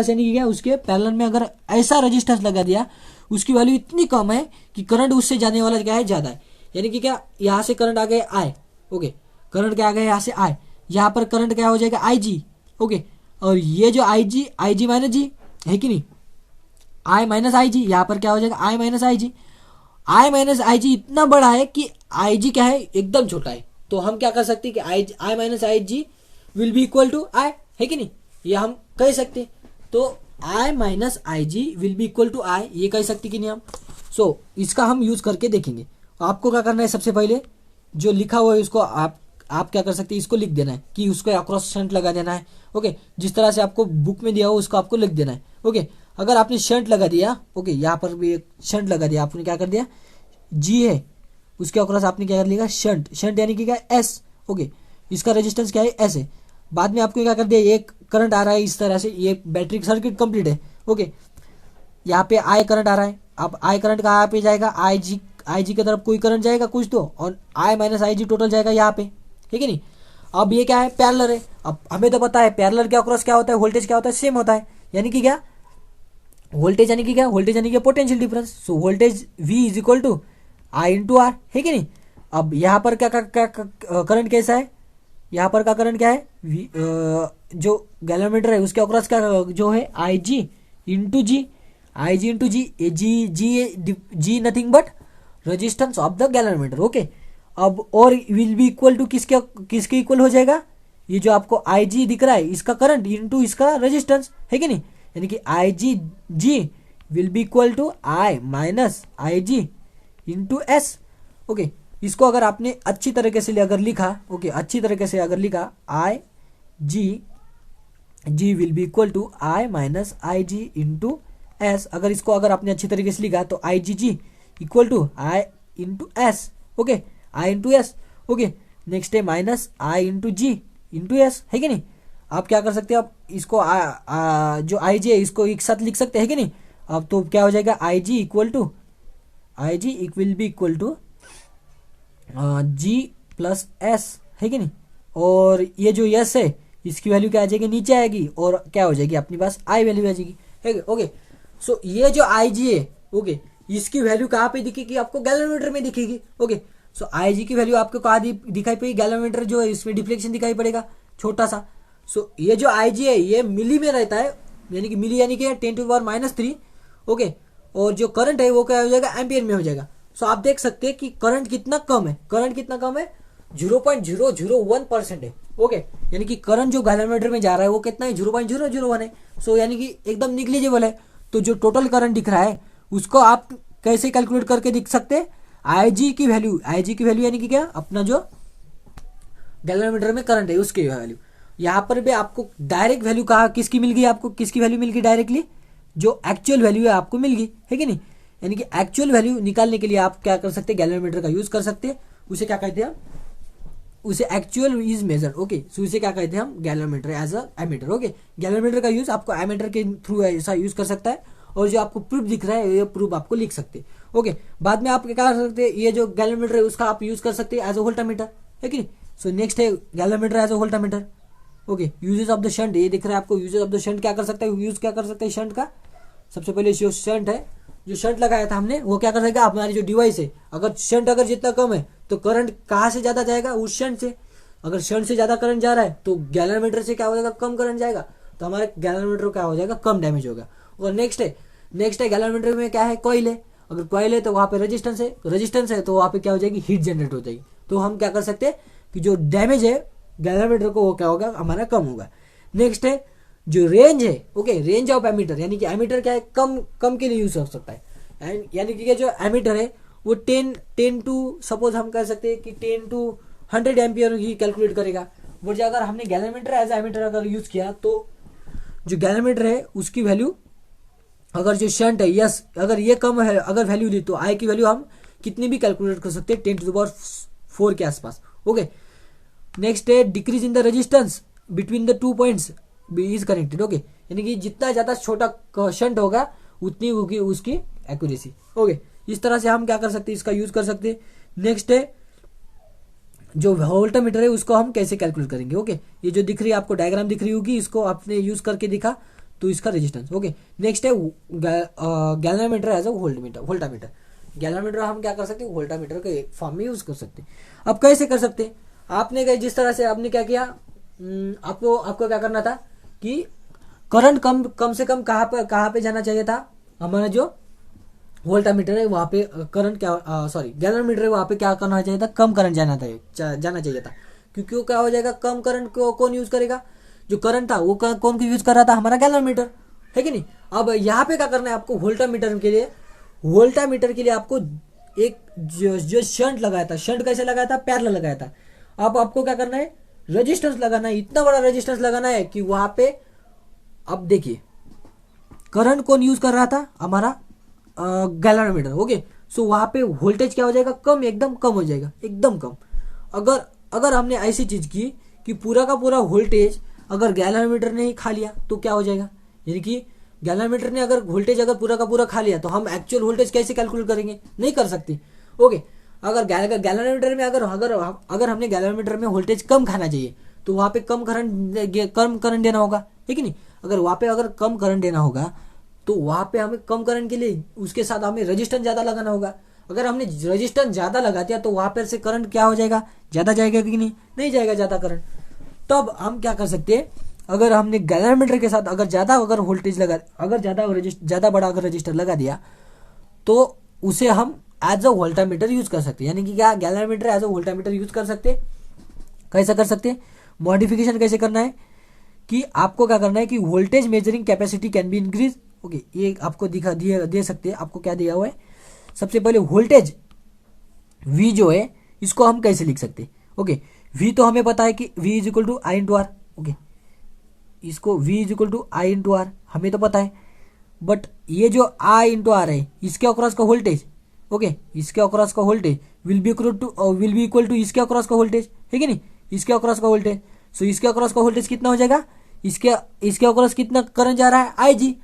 यानी कि क्या, उसके पैरेलल में अगर ऐसा रेजिस्टेंस लगा दिया, उसकी वैल्यू इतनी कम है कि करंट उससे जाने वाला क्या है, ज्यादा है। यानी कि क्या, यहाँ से करंट आ गए आई, ओके, करंट क्या आ गया यहाँ से आई, यहाँ पर करंट क्या हो जाएगा, आई जी। ओके, और ये जो आई जी माइनस जी है कि नहीं, आई माइनस आई जी, यहाँ पर क्या हो जाएगा, आई minus I ji. I minus I जी इतना बड़ा है कि आई जी क्या है, एकदम छोटा है। तो हम क्या कर सकते हैं कि I minus I G will be equal to I, है कि नहीं, ये हम कह सकते हैं। तो I minus I G will be equal to I, ये कह सकते कि नहीं हम। सो इसका हम यूज करके देखेंगे। आपको क्या करना है, सबसे पहले जो लिखा हुआ है उसको आप क्या कर सकते हैं, इसको लिख देना है कि उसको अक्रॉस शंट लगा देना है। ओके, जिस तरह से आपको बुक में दिया हो उसको आपको लिख देना है। ओके, अगर आपने शंट लगा दिया, ओके, यहाँ पर भी एक शंट लगा दिया, आपने क्या कर दिया, जी है, उसके अक्रॉस आपने क्या कर लिया, शंट यानी कि क्या, एस। ओके, इसका रेजिस्टेंस क्या है, एस है। बाद में आपको क्या कर दिया, एक करंट आ रहा है इस तरह से, ये बैटरी सर्किट कंप्लीट है। ओके, यहाँ पे आई करंट आ रहा है। अब आई करंट कहाँ पे जाएगा, आई जी की तरफ कोई करंट जाएगा कुछ तो, और आई माइनस आई जी टोटल जाएगा यहाँ पे, ठीक है नहीं। अब ये क्या है, पैरेलल है। अब हमें तो पता है पैरेलल के अक्रॉस क्या होता है, वोल्टेज क्या होता है, सेम होता है। यानी कि क्या, वोल्टेज यानी कि क्या, वोल्टेज यानी कि potential difference. So voltage V is equal to I into R, है कि नहीं। अब यहाँ पर क्या करंट कैसा है, यहाँ पर का करंट क्या है, जो गैल्वेनोमीटर है उसके अक्रॉस क्या जो है, I G into G, I G into G nothing but resistance of the galvanometer. Okay, अब और विल बी इक्वल टू किसके इक्वल हो जाएगा, ये जो आपको आई जी दिख रहा है इसका करंट इंटू इसका रेजिस्टेंस, है कि नहीं। यानी कि I G will be equal to I minus I G into S. Okay, इसको अगर आपने अच्छी तरीके से अगर लिखा, ओके, अच्छी तरीके से अगर लिखा, I G will be equal to I minus I G into S. अगर इसको अगर आपने अच्छी तरीके से लिखा तो I G equal to I into S. Okay, I into S. Okay, next है minus I into G into S, है कि नहीं। आप क्या कर सकते हैं, आप इसको जो आई जी है इसको एक साथ लिख सकते हैं कि नहीं। अब तो क्या हो जाएगा, I G will be equal to G plus S, है कि नहीं। और ये जो एस है इसकी वैल्यू क्या आ जाएगी, नीचे आएगी, और क्या हो जाएगी अपने पास, आई वैल्यू आ जाएगी, है। ओके, सो ये जो आई जी है, ओके, इसकी वैल्यू कहाँ पे दिखेगी, आपको गैल्वेनोमीटर में दिखेगी। ओके, सो आई जी की वैल्यू आपको कहाँ दिखाई पड़ेगी, गैल्वेनोमीटर जो है इसमें डिफ्लेक्शन दिखाई पड़ेगा छोटा सा। सो ये जो आई जी है ये मिली में रहता है, यानी कि मिली यानी कि 10⁻³ ओके, और जो करंट है वो क्या हो जाएगा, एम्पियर में हो जाएगा। सो आप देख सकते हैं कि करंट कितना कम है, 0.001% है। ओके, यानी कि करंट जो गैल्वेनोमीटर में जा रहा है वो कितना है, 0.001 है। सो यानी कि एकदम निग्लिजिबल है। तो जो टोटल करंट दिख रहा है उसको आप कैसे कैलकुलेट करके दिख सकते हैं, आई जी की वैल्यू यानी कि क्या, अपना जो गैल्वेनोमीटर में करंट है उसकी वैल्यू। यहाँ पर भी आपको डायरेक्ट वैल्यू कहा किसकी मिल गई, आपको किसकी वैल्यू मिल गई डायरेक्टली, जो एक्चुअल वैल्यू है आपको मिल गई, है कि नहीं। यानी कि एक्चुअल वैल्यू निकालने के लिए आप क्या कर सकते हैं, गैल्वेनोमीटर का यूज कर सकते हैं। उसे क्या कहते हैं, उसे actual is measure. Okay, so इसे क्या कहते हैं हम, galvanometer as a ammeter. Okay, galvanometer का यूज आपको एमीटर के थ्रू ऐसा यूज कर सकता है, और जो आपको प्रूफ दिख रहा है ये प्रूफ आपको लिख सकते हैं। ओके, बाद में आप क्या कर सकते हैं, ये जो गैल्वेनोमीटर है उसका आप यूज कर सकते हैं एज अ वोल्टामीटर, है कि नहीं। सो नेक्स्ट है galvanometer as a voltmeter. Okay, uses of the shunt, ये दिख रहा है आपको, यूजेस ऑफ द शंट क्या कर सकता है, यूज क्या कर सकते हैं शंट का। सबसे पहले जो शंट है जो शंट लगाया था हमने वो क्या कर देगा, हमारी जो डिवाइस है अगर शंट अगर जितना कम है तो करंट कहाँ से ज्यादा जाएगा, उस शंट से। अगर शंट से ज्यादा करंट जा रहा है तो गैल्वेनोमीटर से क्या हो जाएगा, कम करंट जाएगा, तो हमारे गैल्वेनोमीटर क्या हो जाएगा, कम डैमेज होगा। और नेक्स्ट है गैल्वेनोमीटर में क्या है, कॉइल है। अगर कॉइल है तो वहां पे रेजिस्टेंस है तो वहां पे क्या हो जाएगी, हीट जनरेट हो जाएगी। तो हम क्या कर सकते हैं कि जो डैमेज है गैल्वेनोमीटर को वो क्या होगा, हमारा कम होगा। नेक्स्ट है जो रेंज है, ओके, रेंज ऑफ एमीटर, यानी कि एमीटर क्या है, कम के लिए यूज हो सकता है। यानी कि जो एमीटर है वो 10 टू सपोज हम कह सकते हैं कि 10 टू 100 एम्पियर ही कैलकुलेट करेगा। बट अगर हमने गैल्वेनोमीटर एज एमीटर अगर यूज किया तो जो गैल्वेनोमीटर है उसकी वैल्यू, अगर जो शंट है, यस, अगर ये कम है, अगर वैल्यू दी तो आई की वैल्यू हम कितनी भी कैलकुलेट कर सकते हैं 10⁴ के आसपास। ओके, नेक्स्ट है decrease in the resistance between the 2 points is connected. Okay, यानी कि जितना ज्यादा छोटा शंट होगा उतनी होगी उसकी एक्यूरेसी। ओके, इस तरह से हम क्या कर सकते हैं, इसका यूज कर सकते हैं। नेक्स्ट है जो वोल्टमीटर है उसको हम कैसे कैलकुलेट करेंगे। ओके, ये जो दिख रही है आपको डायग्राम दिख रही होगी, इसको आपने यूज करके तो इसका रेजिस्टेंस। ओके, नेक्स्ट है galvanometer as a voltmeter. Galvanometer हम क्या कर सकते हैं, वोल्टामीटर के फॉर्म में यूज कर सकते हैं। अब कैसे कर सकते हैं, आपने जिस तरह से आपने क्या किया, आपको क्या करना था कि करंट कम से कम कहाँ पे जाना चाहिए था, हमारा जो वोल्टामीटर है वहां पे करंट गैल्वेनोमीटर है वहां पे क्या करना चाहिए था, कम करंट जाना चाहिए था। क्योंकि वो क्या हो जाएगा, कम करंट को कौन यूज करेगा, जो करंट था वो कौन को यूज कर रहा था, हमारा गैल्वेनोमीटर, है कि नहीं। अब यहाँ पे क्या करना है आपको, वोल्टामीटर के लिए आपको एक जो शंट लगाया था, शंट कैसे लगाया था, पैरेलल लगाया था। अब आपको क्या करना है, रेजिस्टेंस लगाना है, इतना बड़ा रेजिस्टेंस लगाना है कि वहां पे, अब देखिए करंट कौन यूज कर रहा था, हमारा गैल्वेनोमीटर। ओके, सो वहां पे वोल्टेज क्या हो जाएगा, एकदम कम हो जाएगा, एकदम कम। अगर हमने ऐसी चीज की कि पूरा का पूरा वोल्टेज अगर गैल्वेनोमीटर ने ही खा लिया तो क्या हो जाएगा, यानी कि गैल्वेनोमीटर ने अगर वोल्टेज अगर पूरा का पूरा खा लिया तो हम एक्चुअल वोल्टेज कैसे कैलकुलेट करेंगे, नहीं कर सकते। ओके, अगर गैल्वेनोमीटर में अगर हमने गैल्वेनोमीटर में वोल्टेज कम खाना चाहिए तो वहां पे कम करंट देना होगा, है कि नहीं। अगर वहां पे अगर कम करंट देना होगा तो वहां पे हमें कम करंट के लिए उसके साथ हमें रेजिस्टेंस ज्यादा लगाना होगा। अगर हमने रेजिस्टेंस ज्यादा लगा दिया तो वहां पर से करंट क्या हो जाएगा, ज्यादा जाएगा कि नहीं जाएगा ज्यादा करंट। तब हम क्या कर सकते हैं, अगर हमने गैल्वेनोमीटर के साथ अगर वोल्टेज लगा, अगर ज्यादा बड़ा अगर रजिस्टर लगा दिया तो उसे हम एज अ वोल्टामीटर यूज कर सकते हैं। यानी कि क्या, galvanometer as a voltmeter use कर सकते हैं। कैसा कर सकते हैं, मॉडिफिकेशन कैसे करना है कि आपको क्या करना है कि voltage measuring capacity can be increase. Okay, ये आपको दे सकते हैं, आपको क्या दिया हुआ है, सबसे पहले वोल्टेज V जो है इसको हम कैसे लिख सकते हैं। ओके, V तो हमें पता है कि V is equal to I into R. Okay, इसको V is equal to I into R हमें तो पता है, बट ये जो I इंटू आर है इसके अक्रॉस का वोल्टेज, ओके, इसके अक्रॉस का voltage will be equal to इसके अक्रॉस का वोल्टेज, है कि नहीं, इसके अक्रॉस का वोल्टेज। सो इसके अक्रॉस का वोल्टेज कितना हो जाएगा, इसके अक्रॉस कितना करंट जा रहा है, IG,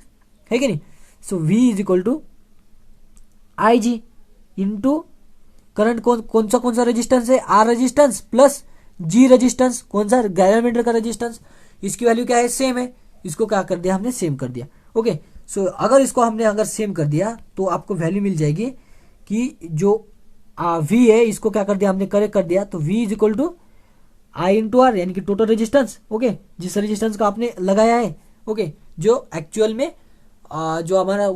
है कि नहीं। So V is equal to IG into current कौन सा रेजिस्टेंस है, R resistance plus G resistance, कौन सा, गैल्वेनोमीटर का रेजिस्टेंस। इसकी वैल्यू क्या है, सेम है, इसको क्या कर दिया हमने, सेम कर दिया। ओके, सो अगर इसको हमने अगर सेम कर दिया तो आपको वैल्यू मिल जाएगी कि जो V है इसको क्या कर दिया हमने, करेक्ट कर दिया, तो V is equal to I into R, यानी कि टोटल रेजिस्टेंस। ओके, जिस रेजिस्टेंस को आपने लगाया है, ओके, जो एक्चुअल में जो हमारा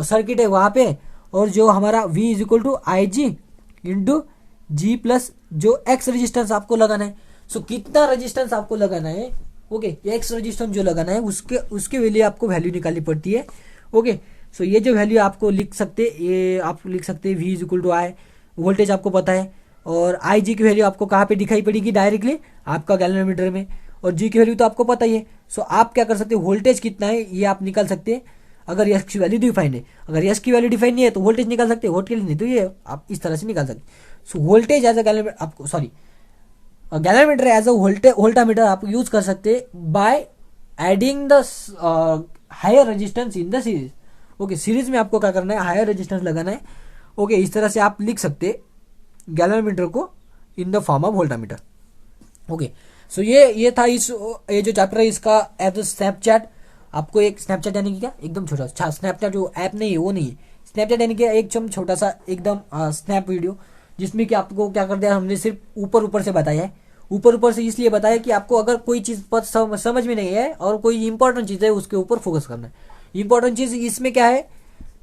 सर्किट है वहां पे, और जो हमारा V is equal to I G into G plus जो एक्स रेजिस्टेंस आपको लगाना है। सो कितना रेजिस्टेंस आपको लगाना है, ओके, एक्स रेजिस्टेंस जो लगाना है उसके लिए आपको वैल्यू निकालनी पड़ती है। ओके, सो ये जो वैल्यू आपको लिख सकते, ये आप लिख सकते हैं V is equal to I, voltage आपको पता है, और आई जी की वैल्यू आपको कहाँ पे दिखाई पड़ेगी, डायरेक्टली आपका गैल्वेनोमीटर में, और जी की वैल्यू तो आपको पता ही है। सो आप क्या कर सकते हैं, वोल्टेज कितना है ये आप निकाल सकते हैं, अगर यस की वैल्यू डिफाइंड है। अगर यस की वैल्यू डिफाइंड नहीं है तो वोल्टेज निकाल सकते हैं, वोल्टेज नहीं तो ये आप इस तरह से निकाल सकते हैं। So voltage as a galvanometer आपको, sorry, galvanometer as a voltmeter आप यूज कर सकते हैं by adding the higher resistance in the series. Okay, series में आपको क्या करना है, हायर रेजिस्टेंस लगाना है। ओके, इस तरह से आप लिख सकते हैं गैल्वेनोमीटर को in the form of voltmeter. Okay, so ये था ये जो चैप्टर है इसका एज अ स्नैपचैट। आपको एक स्नैपचैट यानी कि क्या, एकदम छोटा, स्नैपचैट जो ऐप नहीं है वो नहीं है, स्नैपचैट यानी कि एकदम छोटा सा एकदम स्नैप वीडियो, जिसमें कि आपको क्या कर दिया हमने, सिर्फ ऊपर ऊपर से बताया है। ऊपर ऊपर से इसलिए बताया कि आपको अगर कोई चीज़ पर समझ में नहीं है और कोई इंपॉर्टेंट चीज़ है उसके ऊपर फोकस करना है। इंपॉर्टेंट चीज़ इसमें क्या है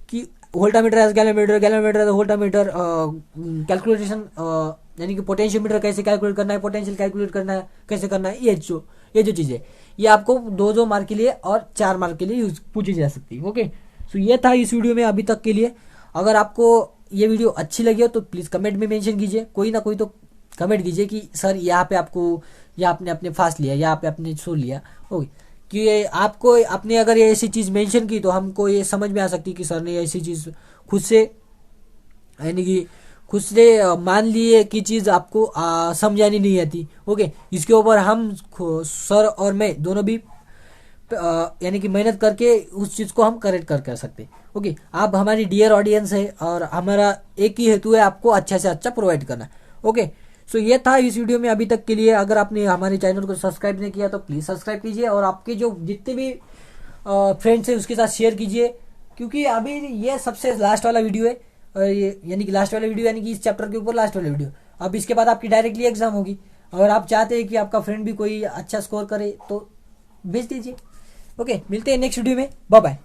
कि voltmeter as galvanometer, galvanometer as voltmeter, calculation यानी कि पोटेंशियोमीटर कैसे कैलकुलेट करना है, पोटेंशियल कैलकुलेट करना है कैसे करना है, ये जो चीज़ें ये आपको 2 मार्क के लिए और 4 मार्क के लिए यूज पूछी जा सकती है। ओके, सो ये था इस वीडियो में अभी तक के लिए। अगर आपको ये वीडियो अच्छी लगी हो तो प्लीज़ कमेंट में मेंशन कीजिए, कोई ना कोई तो कमेंट कीजिए कि सर यहाँ पे आपको, या आपने अपने फास्ट लिया, या पे आपने सो लिया। ओके, कि ये आपको, आपने अगर ये ऐसी चीज़ मेंशन की तो हमको ये समझ में आ सकती कि सर ने ऐसी चीज़ खुद से, यानी कि खुद से मान लिए कि चीज़ आपको समझानी नहीं आती। ओके, इसके ऊपर हम सर और मैं दोनों भी यानी कि मेहनत करके उस चीज़ को हम करेक्ट कर सकते हैं। ओके, आप हमारी डियर ऑडियंस है और हमारा एक ही हेतु है आपको अच्छा से अच्छा प्रोवाइड करना। ओके, सो ये था इस वीडियो में अभी तक के लिए। अगर आपने हमारे चैनल को सब्सक्राइब नहीं किया तो प्लीज़ सब्सक्राइब कीजिए और आपके जो जितने भी फ्रेंड्स हैं उसके साथ शेयर कीजिए, क्योंकि अभी ये सबसे लास्ट वाला वीडियो है, यानी कि लास्ट वाला वीडियो यानी कि इस चैप्टर के ऊपर लास्ट वाला वीडियो। अब इसके बाद आपकी डायरेक्टली एग्जाम होगी। अगर आप चाहते हैं कि आपका फ्रेंड भी कोई अच्छा स्कोर करे तो भेज दीजिए। ओके, मिलते हैं नेक्स्ट वीडियो में, बाय बाय।